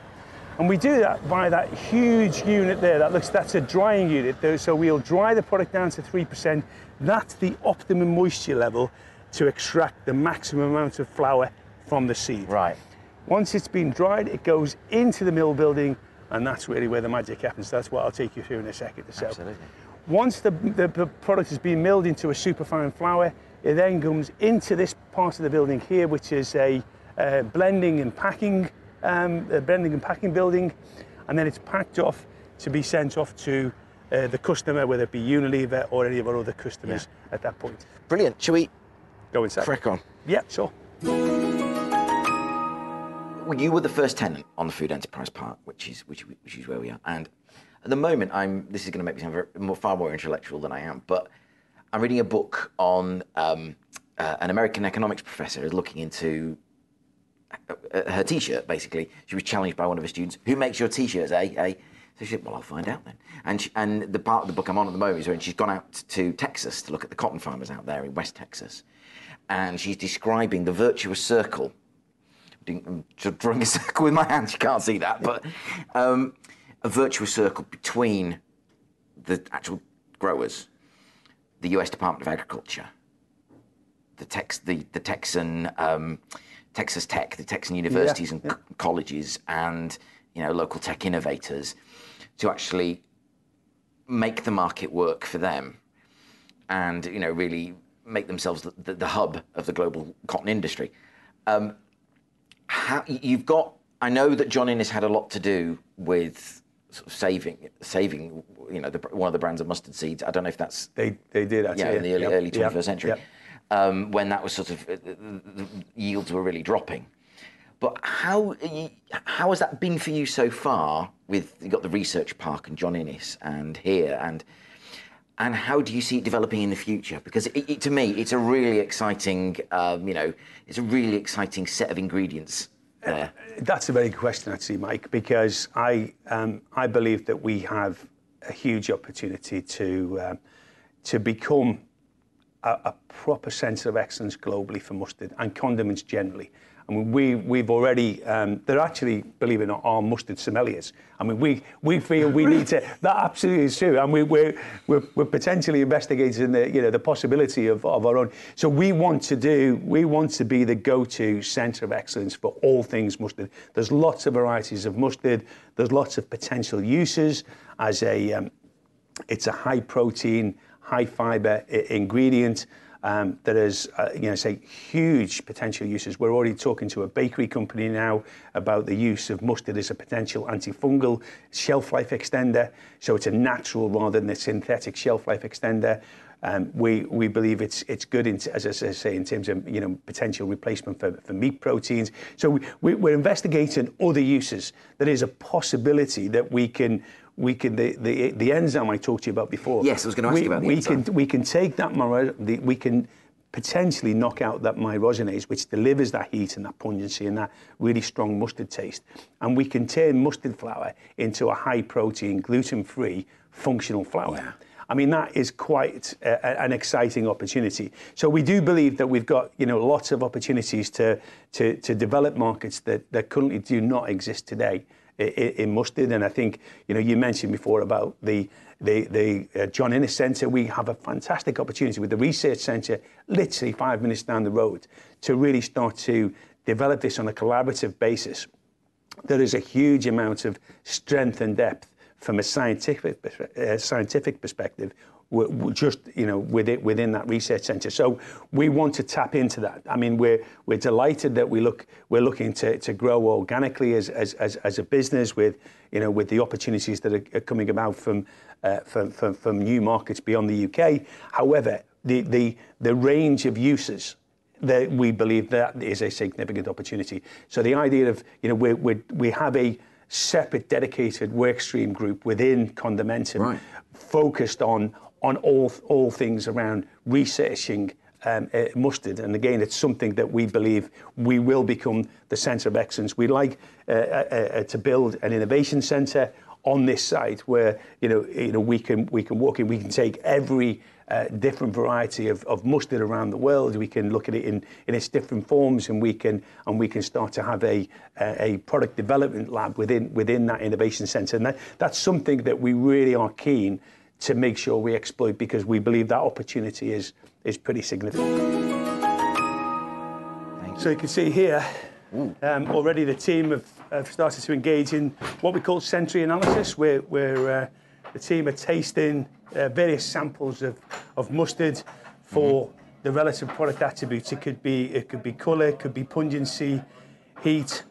And we do that by that huge unit there. That's a drying unit. So we'll dry the product down to 3%. That's the optimum moisture level to extract the maximum amount of flour from the seed. Right. Once it's been dried, it goes into the mill building, and that's really where the magic happens. That's what I'll take you through in a second. So Absolutely. once the product has been milled into a superfine flour, it then comes into this part of the building here, which is a blending and packing building, and then it's packed off to be sent off to the customer, whether it be Unilever or any of our other customers at that point. Brilliant. Shall we Go inside? crack on? Yeah, sure. Well, you were the first tenant on the Food Enterprise Park, which is where we are. And at the moment, this is going to make me sound far more intellectual than I am, but I'm reading a book on an American economics professor who's looking into her T-shirt, basically. She was challenged by one of her students, "Who makes your T-shirts, eh? So she said, "Well, I'll find out then." And the part of the book I'm on at the moment is when she's gone out to Texas to look at the cotton farmers out there in West Texas. And she's describing the virtuous circle. I'm drawing a circle with my hands, you can't see that, but a virtuous circle between the actual growers, the US Department of Agriculture, the Texan Texas Tech, the Texan universities and colleges, and local tech innovators, to actually make the market work for them, and really make themselves the hub of the global cotton industry. I know that John Innes had a lot to do with sort of saving, one of the brands of mustard seeds. I don't know if that's they did actually, in the early 21st century, when that was sort of the yields were really dropping. But how has that been for you so far? You've got the research park and John Innes and here, and and how do you see it developing in the future? Because to me, it's a really exciting, it's a really exciting set of ingredients there. That's a very good question, actually, Mike, because I believe that we have a huge opportunity to become a proper centre of excellence globally for mustard and condiments generally. I mean, we've already, they're actually, believe it or not, are mustard sommeliers. I mean, we feel we need to, that absolutely is true. And we're potentially investigating the possibility of our own. So we want to be the go-to centre of excellence for all things mustard. There's lots of varieties of mustard. There's lots of potential uses as it's a high protein, high fibre ingredient. That is, say, huge potential uses. We're already talking to a bakery company now about the use of mustard as a potential antifungal shelf life extender. So it's a natural rather than a synthetic shelf life extender. We believe it's good, as I say, in terms of potential replacement for meat proteins. So we're investigating other uses. There is a possibility that we can the enzyme I talked to you about before. Yes, I was going to ask you about the enzyme. We can take that, we can potentially knock out that myrosinase, which delivers that heat and that pungency and that really strong mustard taste, and we can turn mustard flour into a high protein, gluten-free, functional flour. Yeah. I mean, that is quite an exciting opportunity. So we do believe that we've got lots of opportunities to develop markets that currently do not exist today in mustard. And I think you mentioned before about the John Innes Centre. We have a fantastic opportunity with the research centre literally 5 minutes down the road to really start to develop this on a collaborative basis. There is a huge amount of strength and depth from a scientific perspective, just within that research centre. So we want to tap into that. I mean, we're delighted that we're looking to grow organically as a business with the opportunities that are coming about from new markets beyond the UK. However, the range of uses that we believe that is a significant opportunity. So the idea of we have a separate dedicated work stream group within Condimentum, right, focused on all things around researching mustard. And again, it's something that we believe we will become the centre of excellence. We'd like to build an innovation centre on this site where we can walk in, we can take every different variety of mustard around the world. We can look at it in its different forms, and we can start to have a product development lab within that innovation centre. And that's something that we really are keen to make sure we exploit, because we believe that opportunity is pretty significant. So you can see here, already the team have started to engage in what we call sensory analysis, where the team are tasting various samples of mustard for the relative product attributes. It could be colour, it could be pungency, heat.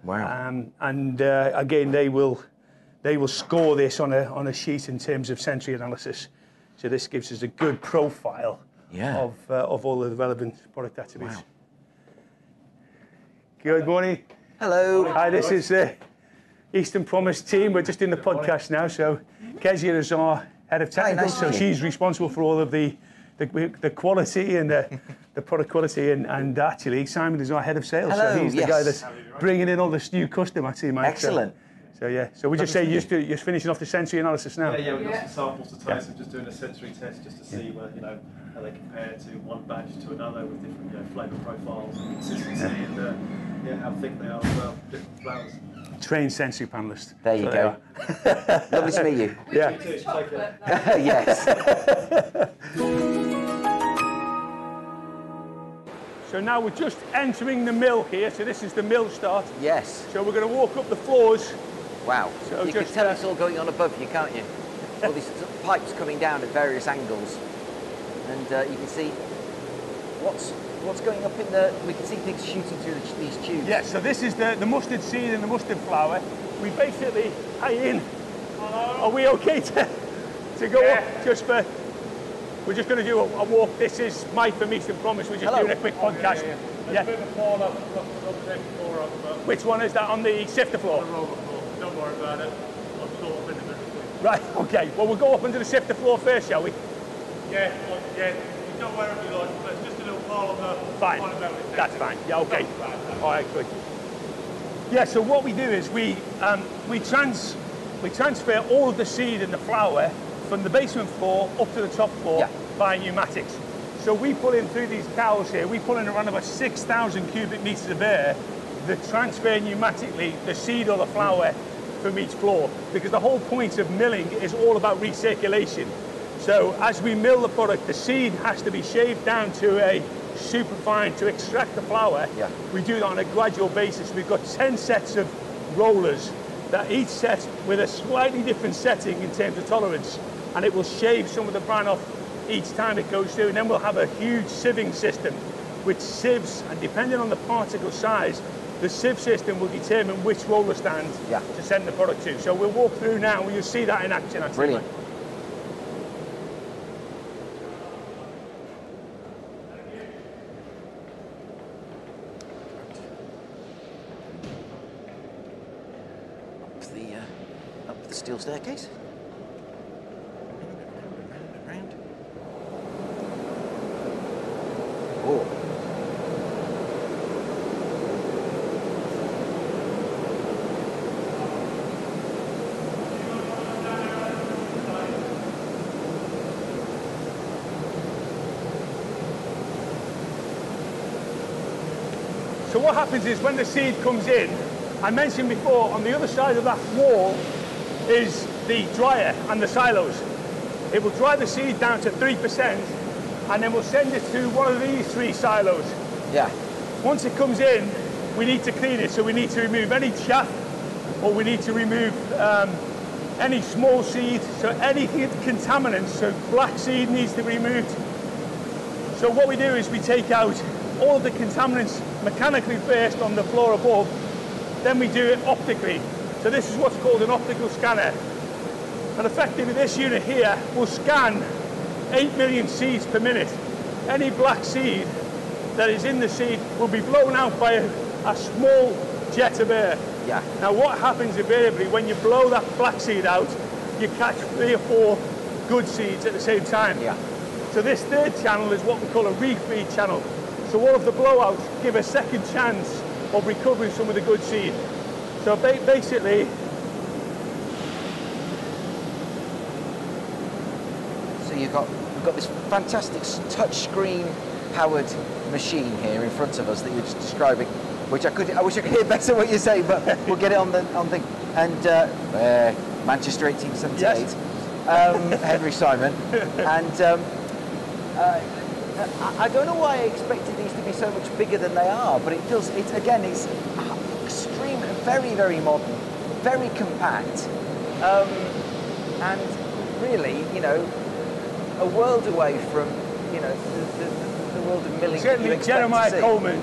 Wow. Again, they will score this on a sheet in terms of sensory analysis. So this gives us a good profile of all of the relevant product attributes. Wow. Good morning. Hello. Hi, this is the Eastern Promise team. We're just in the podcast now. So Kezia is our head of technical, so she's responsible for all of the quality and the product quality, and actually Simon is our head of sales. Hello, so he's the guy that's bringing in all this new custom, actually, Mike. Excellent. So we just say you're finishing off the sensory analysis now. Yeah, we've got some samples to taste. I'm just doing a sensory test just to see where, how they compare to one batch to another with different flavour profiles and consistency and how thick they are as well, different flavours. Trained sensory panellist. There you go. Lovely to meet you. Yeah. Yes. So now we're just entering the mill here. So this is the mill start. Yes. So we're going to walk up the floors. Wow. So you can tell it's all going on above you, can't you? All these pipes coming down at various angles, and you can see what's going up in the. We can see things shooting through these tubes. Yes. So this is the mustard seed and the mustard flour. We basically hang in. Hello. Are we okay to go up just for? We're just going to do a walk. This is Mike from Eastern Promise. We're just doing a quick podcast. Yeah. There's a bit of a fall up, floor up, but which one is that, on the sifter floor? On the roller floor. Don't worry about it. I'll sort of in the middle. Right, okay. Well, we'll go up under the sifter floor first, shall we? Yeah, well, yeah, you don't wear it if you like, but it's just a little pile on the... Fine, that's fine, yeah, okay. All right, good. Yeah, so what we do is we transfer all of the seed and the flour from the basement floor up to the top floor via pneumatics. So we pull in through these cows here, we pull in around about 6,000 cubic metres of air that transfer pneumatically the seed or the flour from each floor, because the whole point of milling is all about recirculation. So as we mill the product, the seed has to be shaved down to a super fine to extract the flour. We do that on a gradual basis. We've got 10 sets of rollers that each set with a slightly different setting in terms of tolerance, and it will shave some of the bran off each time it goes through. And then we'll have a huge sieving system which sieves, and depending on the particle size, the sieve system will determine which roller stand to send the product to. So we'll walk through now and you'll see that in action. Actually. Brilliant. Up the steel staircase. Round. Oh. So what happens is when the seed comes in, I mentioned before, on the other side of that wall is the dryer and the silos. It will dry the seed down to 3%, and then we'll send it to one of these 3 silos. Once it comes in, we need to clean it, so we need to remove any chaff, or we need to remove any small seed, so anything contaminants, so black seed needs to be removed. So what we do is we take out all of the contaminants mechanically first on the floor above, then we do it optically. So this is what's called an optical scanner. And effectively this unit here will scan 8 million seeds per minute. Any black seed that is in the seed will be blown out by a small jet of air. Now what happens invariably when you blow that black seed out, you catch 3 or 4 good seeds at the same time. So this third channel is what we call a refeed channel. So all of the blowouts give a second chance of recovering some of the good seed. So basically, so we've got this fantastic touchscreen powered machine here in front of us that you're just describing, which I wish I could hear better what you're saying, but we'll get it on the thing. And Manchester 1878, Henry Simon, and I don't know why I expected these to be so much bigger than they are, but it does. It's extreme, very, very modern, very compact, and really, you know, a world away from, you know, the world of milling. Certainly, Jeremiah Coleman,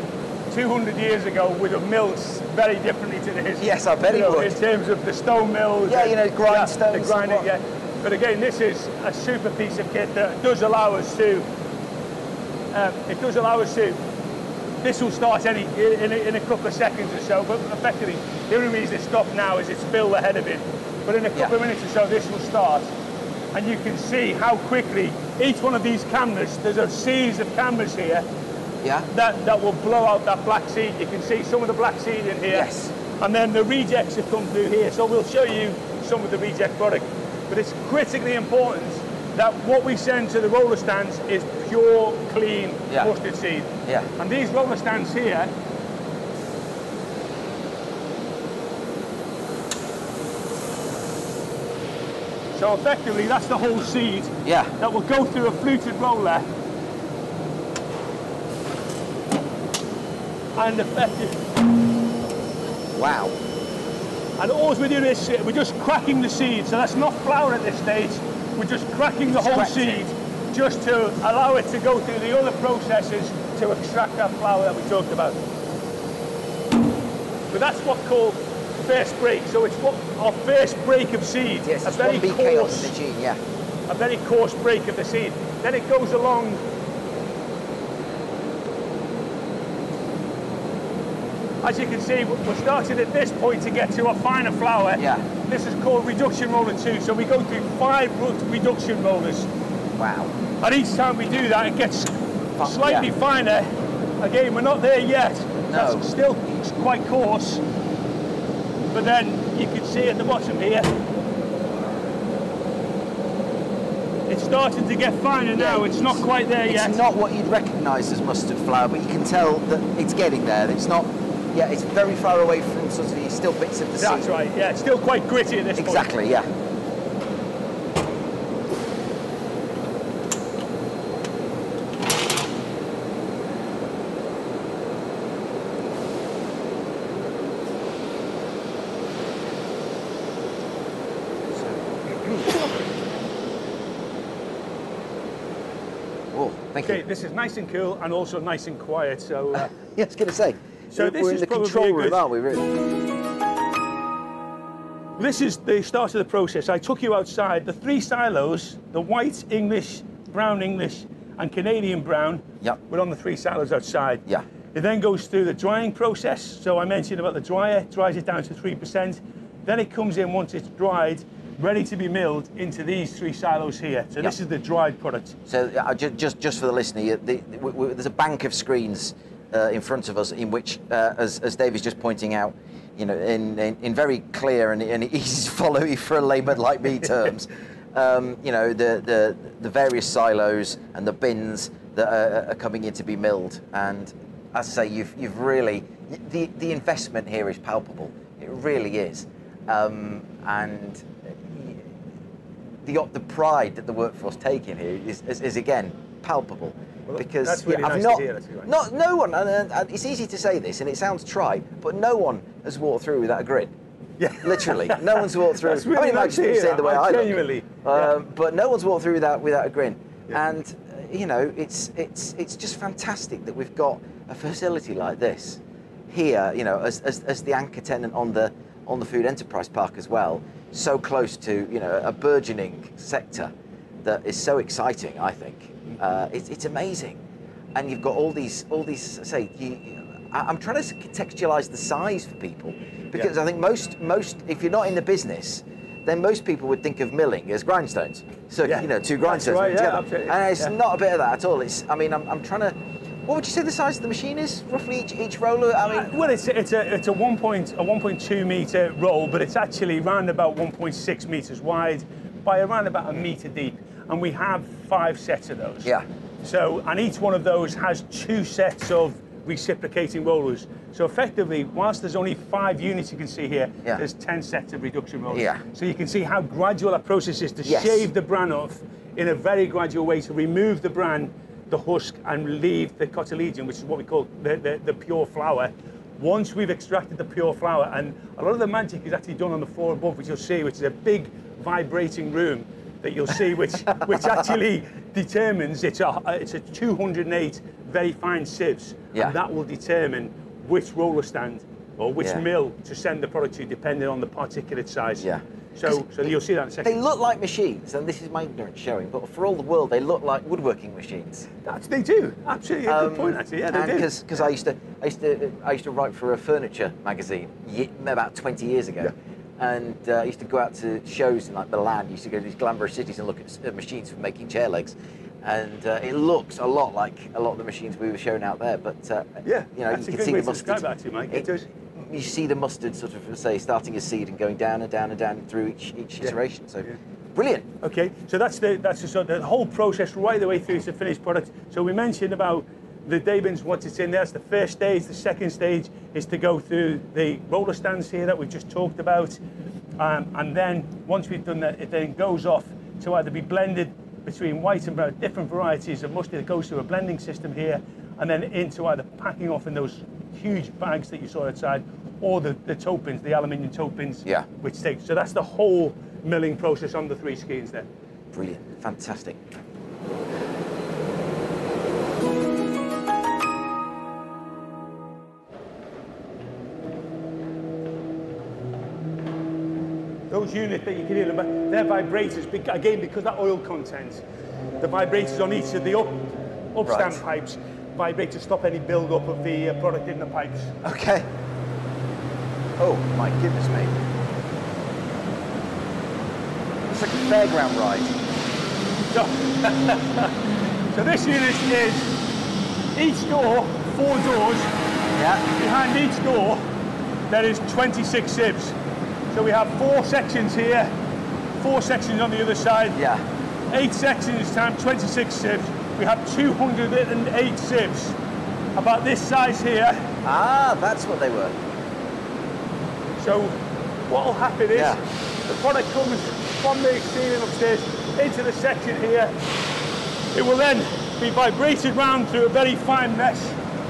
200 years ago, would have milled very differently to this. Yes, I bet he would. In terms of the stone mills. Yeah, you know, grindstones. The grinding, But again, this is a super piece of kit that does allow us to. This will start in a couple of seconds or so, but effectively, the only reason it stopped now is it's filled ahead of it. But in a couple of minutes or so, this will start. And you can see how quickly each one of these cameras, there's a series of cameras here that will blow out that black seed. You can see some of the black seed in here. Yes. And then the rejects have come through here. So we'll show you some of the reject product. But it's critically important that what we send to the roller stands is pure, clean mustard seed. And these roller stands here, so effectively that's the whole seed that will go through a fluted roller and effectively. Wow. And all we're doing is we're just cracking the seed, so that's not flour at this stage. We're just cracking the whole seed just to allow it to go through the other processes to extract that flour that we talked about. But that's what's called first break. So it's what our first break of seed. Yes, a very coarse, the gene, a very coarse break of the seed. Then it goes along. As you can see, we're starting at this point to get to a finer flour. This is called reduction roller 2. So we go through 5 reduction rollers. Wow. And each time we do that, it gets slightly finer. Again, we're not there yet. No. That's still quite coarse. But then you can see at the bottom here, it's starting to get finer now. It's not quite there yet. It's not what you'd recognise as mustard flour, but you can tell that it's getting there. It's not. Yeah, it's very far away from sort of still bits of the seed. That's right. Yeah, it's still quite gritty at this point. Exactly. Yeah. Okay, this is nice and cool and also nice and quiet. So yeah, I was going to say. So this we're is in the probably control room, good. aren't we? Really? This is the start of the process. I took you outside. The 3 silos, the white English, brown English, and Canadian brown. Yep. We're on the 3 silos outside. Yeah. It then goes through the drying process. So I mentioned about the dryer, dries it down to 3%. Then it comes in once it's dried, ready to be milled into these 3 silos here. So this is the dried product. So just for the listener, there's a bank of screens in front of us in which, as Dave is just pointing out, you know, in very clear and easy to follow for a layman like me terms, you know, the various silos and the bins that are coming in to be milled. And as I say, you've really, the investment here is palpable. It really is. And the pride that the workforce take in here is again palpable, because that's really nice to hear, that's right. no one, and it's easy to say this and it sounds trite, but no one has walked through without a grin. Yeah, literally, no one's walked through. That's really I mean, nice it might just be to hear, the way I genuinely. but no one's walked through without a grin. Yeah. And you know, it's just fantastic that we've got a facility like this here. You know, as the anchor tenant on the Food Enterprise Park as well, so close to, you know, a burgeoning sector that is so exciting. I think it's amazing, and you've got all these. Say, I'm trying to contextualize the size for people, because I think most if you're not in the business, then most people would think of milling as grindstones. So you know, 2 grindstones right, together, absolutely. and it's not a bit of that at all. It's, I mean, I'm trying to. What would you say the size of the machine is, roughly, each roller? I mean, well, it's a 1.2 metre roll, but it's actually around about 1.6 metres wide by around about 1 metre deep, and we have 5 sets of those. Yeah. So, and each one of those has 2 sets of reciprocating rollers. So effectively, whilst there's only 5 units you can see here, there's 10 sets of reduction rollers. Yeah. So you can see how gradual that process is to shave the bran off in a very gradual way, to remove the bran, the husk, and leave the cotyledon, which is what we call the pure flour. Once we've extracted the pure flour, and a lot of the magic is actually done on the floor above, which you'll see, which is a big vibrating room that you'll see, which actually determines it's a 208 very fine sieves, and that will determine which roller stand or which mill to send the product to, depending on the particulate size. Yeah. So you'll see that in a second. They look like machines, and this is my ignorance showing, but for all the world, they look like woodworking machines. They do. Absolutely, a good point. Actually, yeah, they do. Because I used to write for a furniture magazine about 20 years ago, and I used to go out to shows in like Milan. Used to go to these glamorous cities and look at machines for making chair legs, and it looks a lot like a lot of the machines we were showing out there. But you know, you can see the mustard. That to Mike. It does. You see the mustard sort of, say, starting as seed and going down and down and down through each iteration. So, brilliant. Okay, so that's the whole process right the way through to finished product. So we mentioned about the day bins, once it's in there. That's the first stage. The second stage is to go through the roller stands here that we've just talked about, and then once we've done that, it then goes off to either be blended between white and brown, different varieties of mustard. It goes through a blending system here, and then into either packing off in those huge bags that you saw outside, or the tote bins, the aluminium tote bins, which take. So that's the whole milling process on the 3 skeins there. Brilliant, fantastic. Those units that you can hear, they're vibrators, again, because that oil content, the vibrators on each of the upstand pipes vibrate to stop any build-up of the product in the pipes. Okay. Oh, my goodness me. It's like a fairground ride. So this unit is each door, 4 doors. Yeah. Behind each door, there is 26 sieves. So we have 4 sections here, 4 sections on the other side. Yeah. 8 sections times 26 sieves. We have 208 sieves. About this size here. Ah, that's what they were. So what will happen is the product comes from the ceiling upstairs into the section here. It will then be vibrated round through a very fine mesh.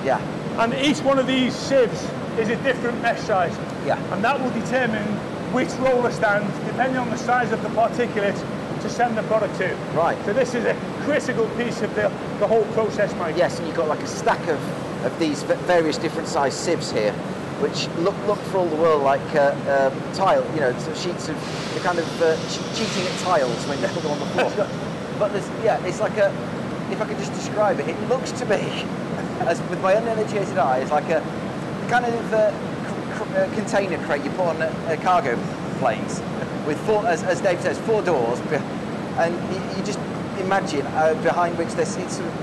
Yeah. And each one of these sieves is a different mesh size. Yeah. And that will determine which roller stand, depending on the size of the particulate, to send the product to. Right. So this is a critical piece of the whole process, Mike. Yes, and you've got like a stack of these various different size sieves here, which look for all the world like tile, you know, sort of sheets of the kind of cheating at tiles when they're on the floor. But there's, yeah, it's like a, if I could just describe it, it looks to me, as with my uneducated eye, it's like a kind of container crate you put on cargo planes with 4, as Dave says, 4 doors, and you just imagine behind which there's sort of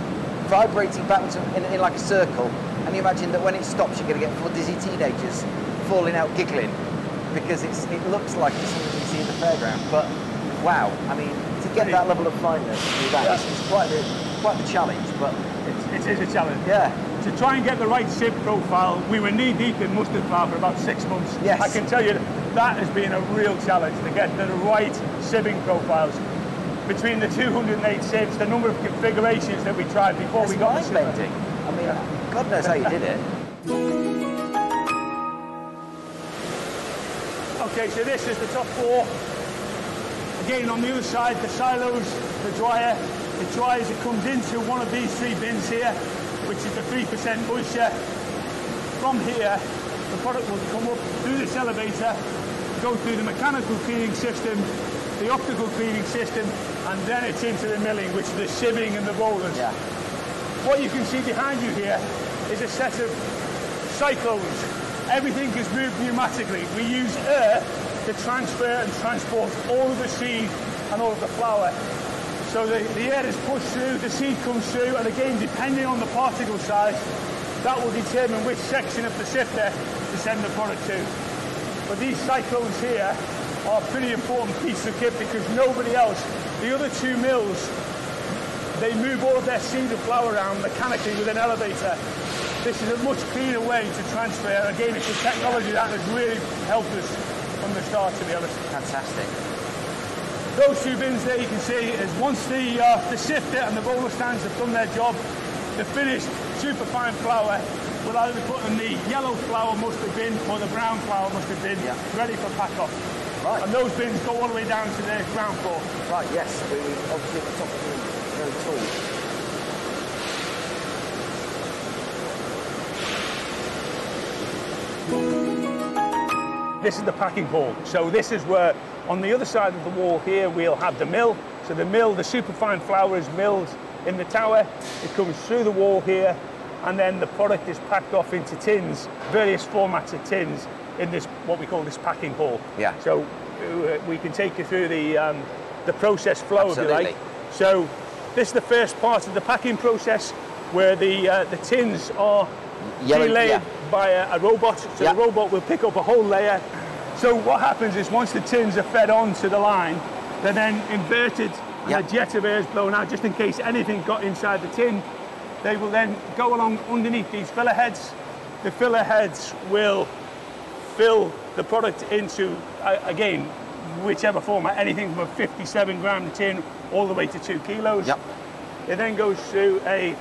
vibrating backwards in like a circle, and you imagine that when it stops you're going to get 4 dizzy teenagers falling out giggling because it looks like it's something you see in the fairground. But wow, I mean, to get that level of fineness with that, it's quite the challenge. But it is a challenge. Yeah. To try and get the right sieve profile, we were knee deep in mustard flour for about 6 months. Yes. I can tell you that has been a real challenge to get the right sieving profiles. Between the 208 sieves, the number of configurations that we tried before we got the mind-bending. I mean, God knows how you did it. Okay, so this is the top 4. Again, on the other side, the silos, the dryer. It dries, it comes into one of these 3 bins here, which is the 3% moisture. From here, the product will come up through this elevator, go through the mechanical cleaning system, the optical cleaning system, and then it's into the milling, which is the sieving and the rollers. Yeah. What you can see behind you here is a set of cyclones. Everything is moved pneumatically. We use air to transfer and transport all of the seed and all of the flour. So the air is pushed through, the seed comes through, and again, depending on the particle size, that will determine which section of the sifter to send the product to. But these cyclones here are a pretty important piece of kit because nobody else, the other 2 mills, they move all of their seed and flour around mechanically with an elevator. This is a much cleaner way to transfer. Again, it's a technology that has really helped us from the start, to be honest. Fantastic. Those 2 bins there you can see is once the sifter and the roller stands have done their job, the finished superfine flour will either be put in the yellow flour mustard bin or the brown flour mustard bin, ready for pack-off. Right. And those bins go all the way down to the ground floor. Right, yes, we obviously at the top of the very tall. This is the packing hall. So this is where, on the other side of the wall here, we'll have the mill. So the mill, the superfine flour is milled in the tower. It comes through the wall here, and then the product is packed off into tins, various formats of tins, in this, what we call this packing hall. Yeah. So we can take you through the process flow, Absolutely. if you like. So this is the first part of the packing process, where the tins are layered by a robot. So the robot will pick up a whole layer. So what happens is once the tins are fed onto the line, they're then inverted and a jet of air is blown out just in case anything got inside the tin. They will then go along underneath these filler heads. The filler heads will fill the product into, again, whichever format, anything from a 57 gram tin all the way to 2 kilos. Yep. It then goes through a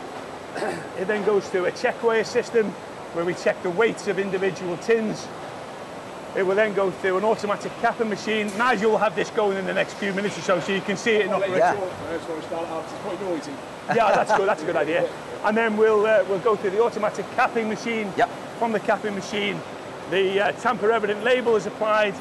check weigher system where we check the weights of individual tins. It will then go through an automatic capping machine. Nigel will have this going in the next few minutes or so you can see it in operation. Yeah, that's good. That's a good idea. And then we'll go through the automatic capping machine. Yep. From the capping machine, the tamper-evident label is applied.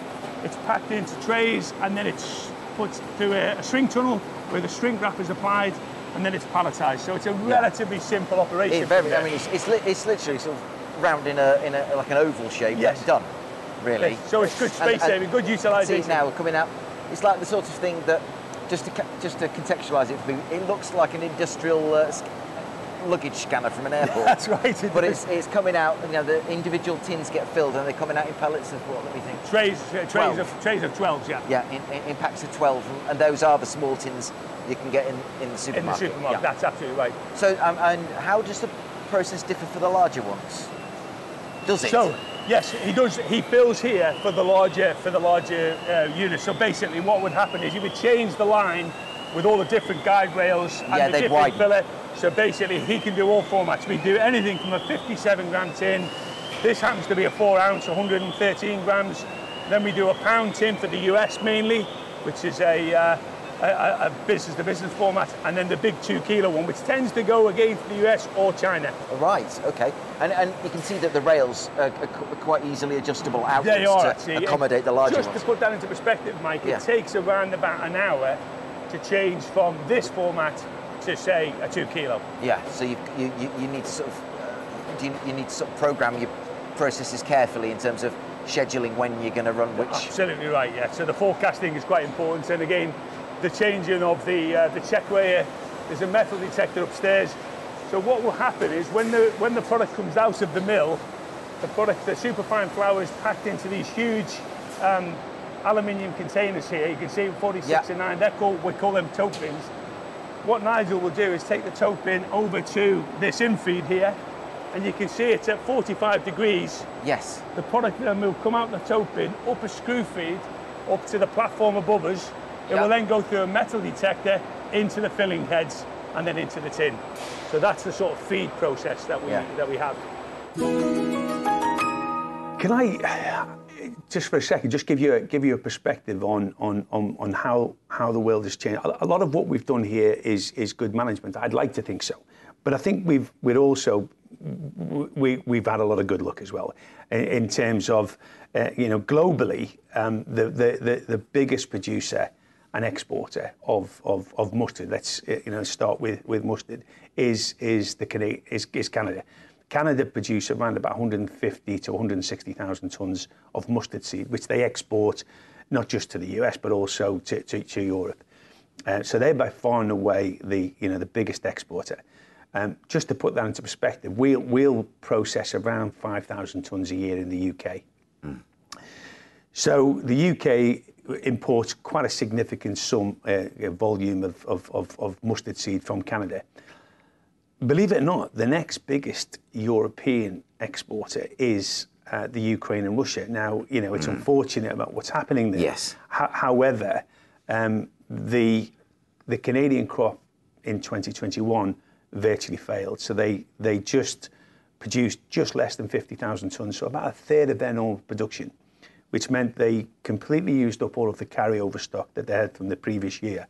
It's packed into trays, and then it's put through a shrink tunnel where the shrink wrap is applied, and then it's palletized. So it's a relatively simple operation. I mean, it's literally sort of round in like an oval shape. Yes. That's done. Really. Yes. So it's good space saving, good utilisation. See now we're coming out. It's like the sort of thing that just to contextualise it for me, it looks like an industrial luggage scanner from an airport. That's right. But it's coming out. You know, the individual tins get filled, and they're coming out in pallets of what? Let me think. Trays of 12s, yeah. Yeah, in packs of 12, and those are the small tins you can get in the supermarket. In the supermarket, yeah. that's absolutely right. So, and how does the process differ for the larger ones? Does it? So, yes, he does. He fills here for the larger units. So basically, what would happen is he would change the line with all the different guide rails and the different filler. So basically, he can do all formats. We do anything from a 57 gram tin. This happens to be a 4 ounce, 113 grams. Then we do a pound tin for the US mainly, which is a business-to-business format, and then the big 2 kilo one, which tends to go again for the US or China. Right, okay. And you can see that the rails are quite easily adjustable outwards to accommodate the larger ones. Just to put that into perspective, Mike, it takes around about an hour to change from this format to, say, a 2 kilo. Yeah, so you need to sort of you need to sort of program your processes carefully in terms of scheduling when you're going to run which. Absolutely right, yeah. So the forecasting is quite important, and again, the changing of the check weigher. There's a metal detector upstairs. So what will happen is when the product comes out of the mill, the superfine flour is packed into these huge aluminium containers here. You can see 46 and 9. We call them tote bins. What Nigel will do is take the tote bin over to this infeed here, and you can see it's at 45 degrees. Yes. The product then will come out the tote bin, up a screw feed, up to the platform above us. It will then go through a metal detector into the filling heads and then into the tin. So that's the sort of feed process that we have. Can I just for a second just give you a perspective on how the world has changed? A lot of what we've done here is good management. I'd like to think so, but I think we've had a lot of good luck as well in terms of globally the biggest producer and exporter of mustard. Let's start with mustard is Canada. Canada produce around about 150 to 160,000 tons of mustard seed, which they export not just to the US but also to Europe. So they're by far and away the biggest exporter. Just to put that into perspective, we'll process around 5,000 tons a year in the UK. So the UK imports quite a significant volume of mustard seed from Canada. Believe it or not, the next biggest European exporter is the Ukraine and Russia. Now, it's unfortunate about what's happening there. Yes. However, the Canadian crop in 2021 virtually failed. So they just produced just less than 50,000 tons, so about a third of their normal production, which meant they completely used up all of the carryover stock that they had from the previous year.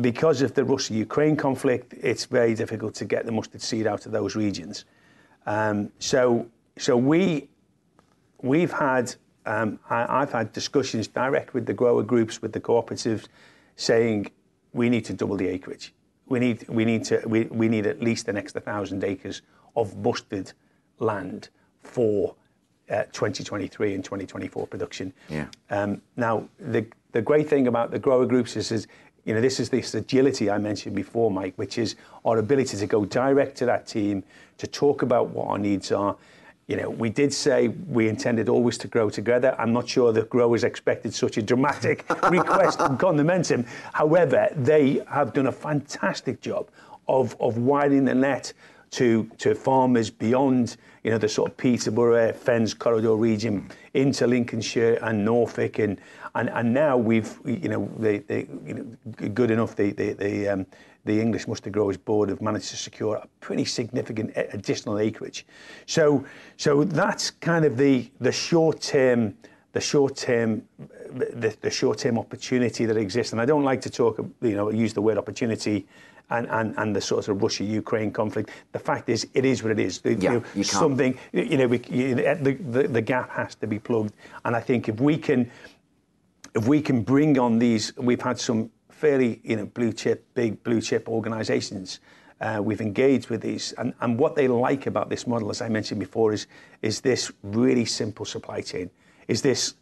Because of the Russia-Ukraine conflict, it's very difficult to get the mustard seed out of those regions. So we've had, I've had discussions direct with the grower groups, with the cooperatives, saying we need to double the acreage. We need at least an extra 1,000 acres of mustard land for 2023 and 2024 production. Yeah. Now the great thing about the grower groups is this agility I mentioned before, Mike, which is our ability to go direct to that team, to talk about what our needs are. We did say we intended always to grow together. I'm not sure the growers expected such a dramatic request from Condimentum. However, they have done a fantastic job of widening the net to farmers beyond, the sort of Peterborough, Fens corridor region into Lincolnshire and Norfolk, and now we've, good enough, the English Mustard Growers Board have managed to secure a pretty significant additional acreage. So that's kind of the short-term opportunity that exists. And I don't like to talk, use the word opportunity and the sort of Russia-Ukraine conflict. The fact is, it is what it is. Something, the gap has to be plugged. And I think if we can bring on these, we've had some fairly, big blue chip organisations. We've engaged with these, and what they like about this model, as I mentioned before, is this really simple supply chain. Is this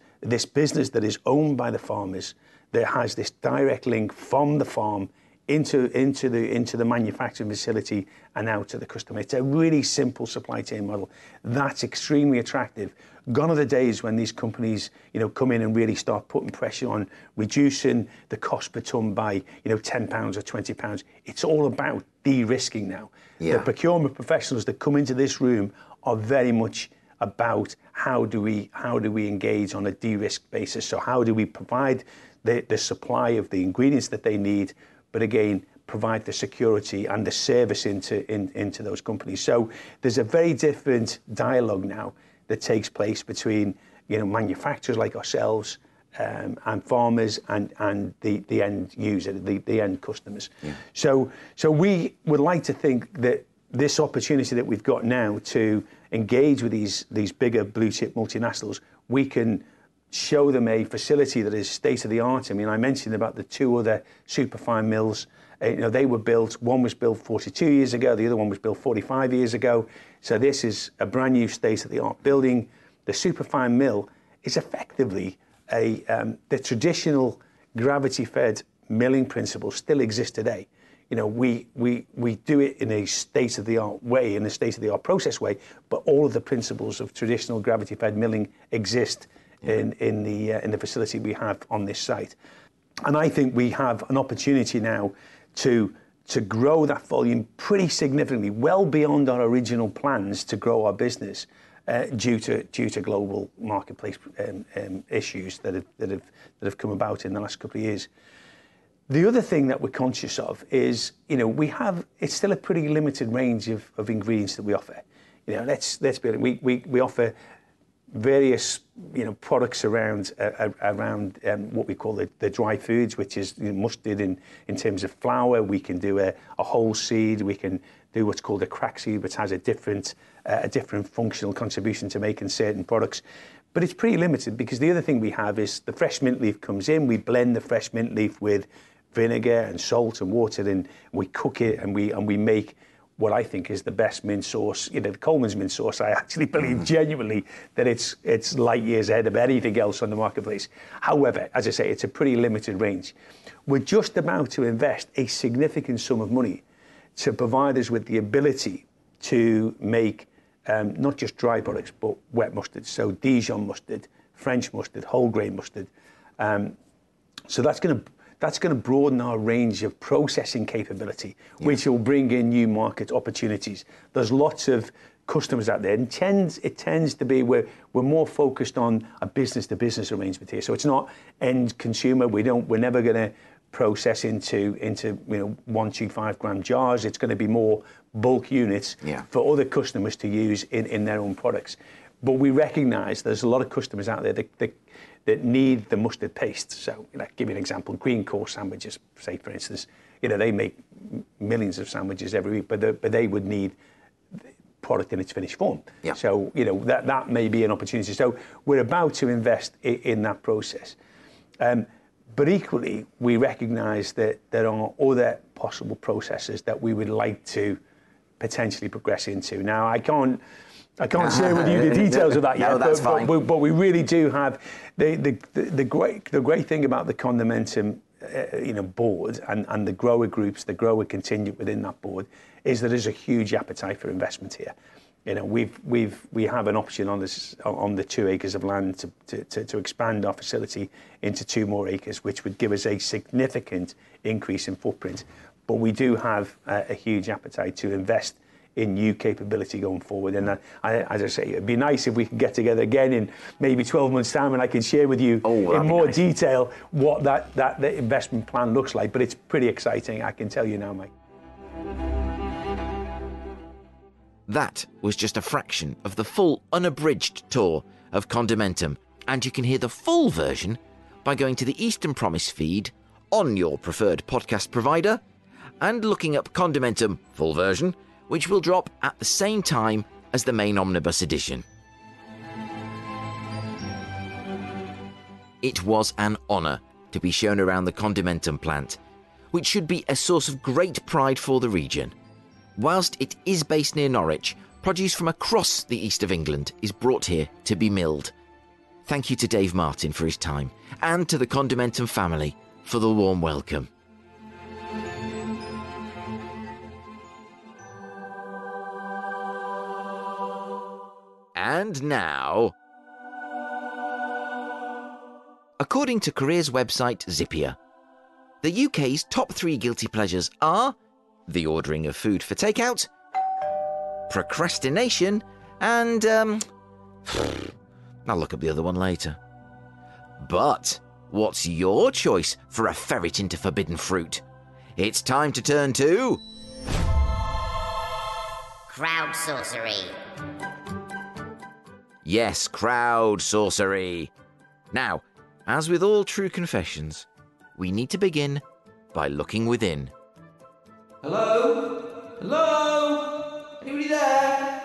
business that is owned by the farmers, that has this direct link from the farm into the manufacturing facility and out to the customer. It's a really simple supply chain model. That's extremely attractive. Gone are the days when these companies, come in and really start putting pressure on reducing the cost per ton by, £10 or £20. It's all about de-risking now. Yeah. The procurement professionals that come into this room are very much about how do we engage on a de-risk basis. So how do we provide the supply of the ingredients that they need, but again, provide the security and the service into those companies. So there's a very different dialogue now that takes place between manufacturers like ourselves and farmers and the end user, the end customers. Yeah. So we would like to think that this opportunity that we've got now to engage with these bigger blue chip multinationals, we can show them a facility that is state of the art. I mean, I mentioned about the two other superfine mills. They were built, one was built 42 years ago, the other one was built 45 years ago. So this is a brand new state of the art building. The superfine mill is effectively the traditional gravity fed milling principles still exist today. We do it in a state of the art way, in a state of the art process way, but all of the principles of traditional gravity fed milling exist in the facility we have on this site. And I think we have an opportunity now to grow that volume pretty significantly, well beyond our original plans to grow our business due to global marketplace issues that have come about in the last couple of years. The other thing that we're conscious of is, it's still a pretty limited range of ingredients that we offer. Let's be honest, we offer various products around what we call the dry foods, which is mustard in terms of flour. We can do a whole seed. We can do what's called a crack seed, which has a different functional contribution to making certain products. But it's pretty limited because the other thing we have is the fresh mint leaf comes in. We blend the fresh mint leaf with vinegar and salt and water, and we cook it and we make what I think is the best mint sauce. The Coleman's mint sauce, I actually believe genuinely that it's light years ahead of anything else on the marketplace. However, as I say, it's a pretty limited range. We're just about to invest a significant sum of money to provide us with the ability to make not just dry products, but wet mustard. So Dijon mustard, French mustard, whole grain mustard. So that's going to broaden our range of processing capability, which will bring in new market opportunities. There's lots of customers out there, and it tends to be we're more focused on a business-to-business arrangement here. So it's not end consumer. We're never going to process into 125 gram jars. It's going to be more bulk units for other customers to use in their own products. But we recognise there's a lot of customers out there that need the mustard paste. So, give you an example, Green Course sandwiches, say for instance, they make millions of sandwiches every week, but they would need product in its finished form. Yeah. So, that may be an opportunity. So we're about to invest in that process. But equally, we recognise that there are other possible processes that we would like to potentially progress into. Now, I can't share with you the details of that yet. No, that's fine. But we really do have the great thing about the Condimentum board and the grower groups, the grower contingent within that board, is that there's a huge appetite for investment here. We have an option on the 2 acres of land to expand our facility into 2 more acres, which would give us a significant increase in footprint. But we do have a huge appetite to invest in new capability going forward. And as I say, it'd be nice if we could get together again in maybe 12 months' time and I can share with you in more detail what that investment plan looks like. But it's pretty exciting, I can tell you now, Mike. That was just a fraction of the full unabridged tour of Condimentum, and you can hear the full version by going to the Eastern Promise feed on your preferred podcast provider and looking up Condimentum full version, which will drop at the same time as the main Omnibus edition. It was an honour to be shown around the Condimentum plant, which should be a source of great pride for the region. Whilst it is based near Norwich, produce from across the east of England is brought here to be milled. Thank you to Dave Martin for his time, and to the Condimentum family for the warm welcome. And now, according to Careers website Zippia, the UK's top 3 guilty pleasures are the ordering of food for takeout, procrastination, and I'll look up the other one later. But what's your choice for a ferret into forbidden fruit? It's time to turn to CROWDSOURCERY. Yes, CROWDSOURCERY. Now, as with all true confessions, we need to begin by looking within. Hello? Hello? Anybody there?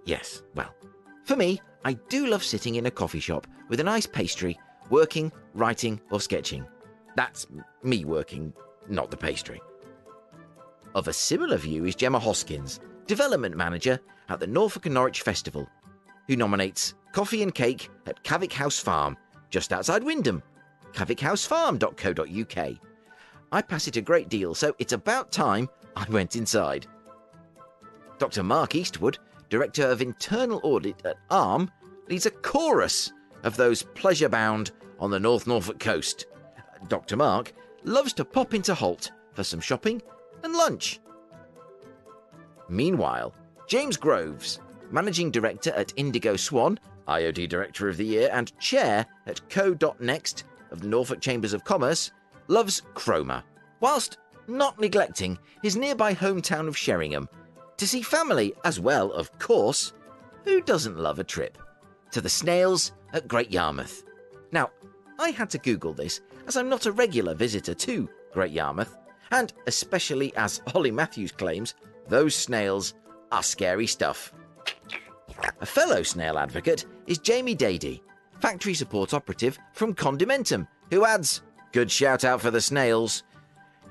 Yes, well, for me, I do love sitting in a coffee shop with a nice pastry, working, writing, or sketching. That's me working, not the pastry. Of a similar view is Gemma Hoskins, development manager at the Norfolk and Norwich Festival, who nominates coffee and cake at Cavic House Farm, just outside Wymondham, cavickhousefarm.co.uk. I pass it a great deal, so it's about time I went inside. Dr. Mark Eastwood, Director of Internal Audit at ARM, leads a chorus of those pleasure-bound on the North Norfolk coast. Dr. Mark loves to pop into Holt for some shopping and lunch. Meanwhile, James Groves, Managing Director at Indigo Swan, IOD Director of the Year and Chair at Co.Next of the Norfolk Chambers of Commerce, loves Cromer, whilst not neglecting his nearby hometown of Sheringham, to see family as well, of course. Who doesn't love a trip to the snails at Great Yarmouth? Now, I had to Google this, as I'm not a regular visitor to Great Yarmouth, and especially as Ollie Matthews claims, those snails are scary stuff. A fellow snail advocate is Jamie Dady, factory support operative from Condimentum, who adds, good shout out for the snails.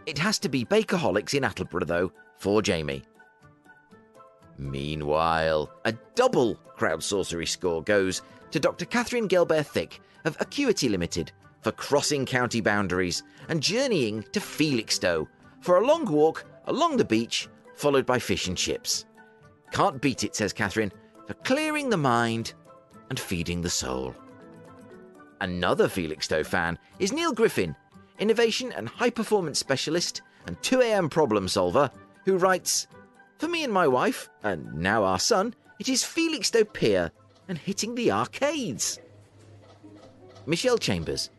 It has to be Bakerholics in Attleborough, though, for Jamie. Meanwhile, a double CROWDSOURCERY score goes to Dr. Catherine Gelbert-Thick of Acuity Limited for crossing county boundaries and journeying to Felixstowe for a long walk along the beach, followed by fish and chips. Can't beat it, says Catherine, for clearing the mind and feeding the soul. Another Felixstowe fan is Neil Griffin, innovation and high-performance specialist and 2am problem solver, who writes, for me and my wife, and now our son, it is Felixstowe Pier and hitting the arcades. Michelle Chambers,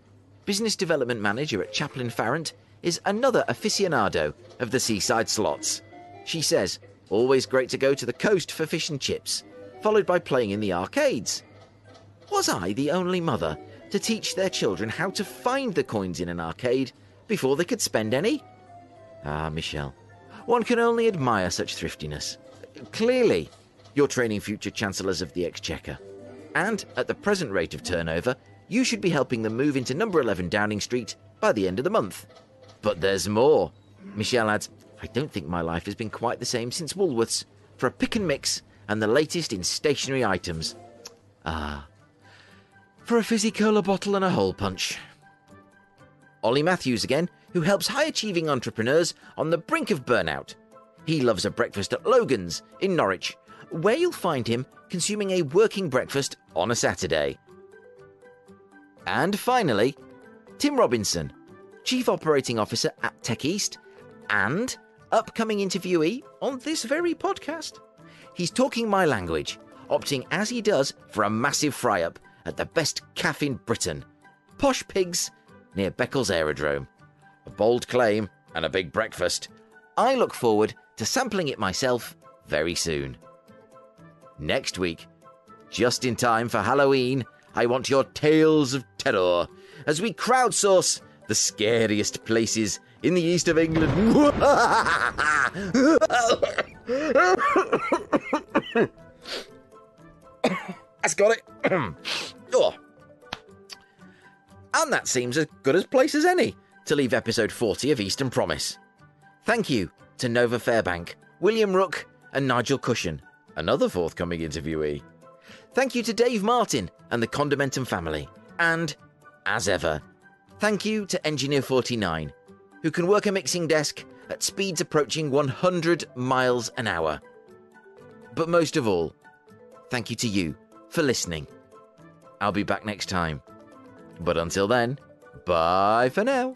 business development manager at Chaplin Farrant, is another aficionado of the seaside slots. She says, always great to go to the coast for fish and chips, followed by playing in the arcades. Was I the only mother to teach their children how to find the coins in an arcade before they could spend any? Ah, Michelle, one can only admire such thriftiness. Clearly, you're training future chancellors of the Exchequer. And at the present rate of turnover, you should be helping them move into number 11 Downing Street by the end of the month. But there's more. Michelle adds, I don't think my life has been quite the same since Woolworths, for a pick and mix and the latest in stationery items. Ah, for a fizzy cola bottle and a hole punch. Ollie Matthews again, who helps high-achieving entrepreneurs on the brink of burnout. He loves a breakfast at Logan's in Norwich, where you'll find him consuming a working breakfast on a Saturday. And finally, Tim Robinson, Chief Operating Officer at Tech East and upcoming interviewee on this very podcast. He's talking my language, opting as he does for a massive fry-up at the best cafe in Britain, Posh Pigs near Beccles Aerodrome. A bold claim and a big breakfast. I look forward to sampling it myself very soon. Next week, just in time for Halloween, I want your tales of terror as we crowdsource the scariest places in the east of England. That's got it. Oh. And that seems as good a place as any to leave episode 40 of Eastern Promise. Thank you to Nova Fairbank, William Rooke and Nigel Cushion, another forthcoming interviewee. Thank you to Dave Martin and the Condimentum family. And, as ever, thank you to Engineer 49, who can work a mixing desk at speeds approaching 100 miles an hour. But most of all, thank you to you for listening. I'll be back next time. But until then, bye for now.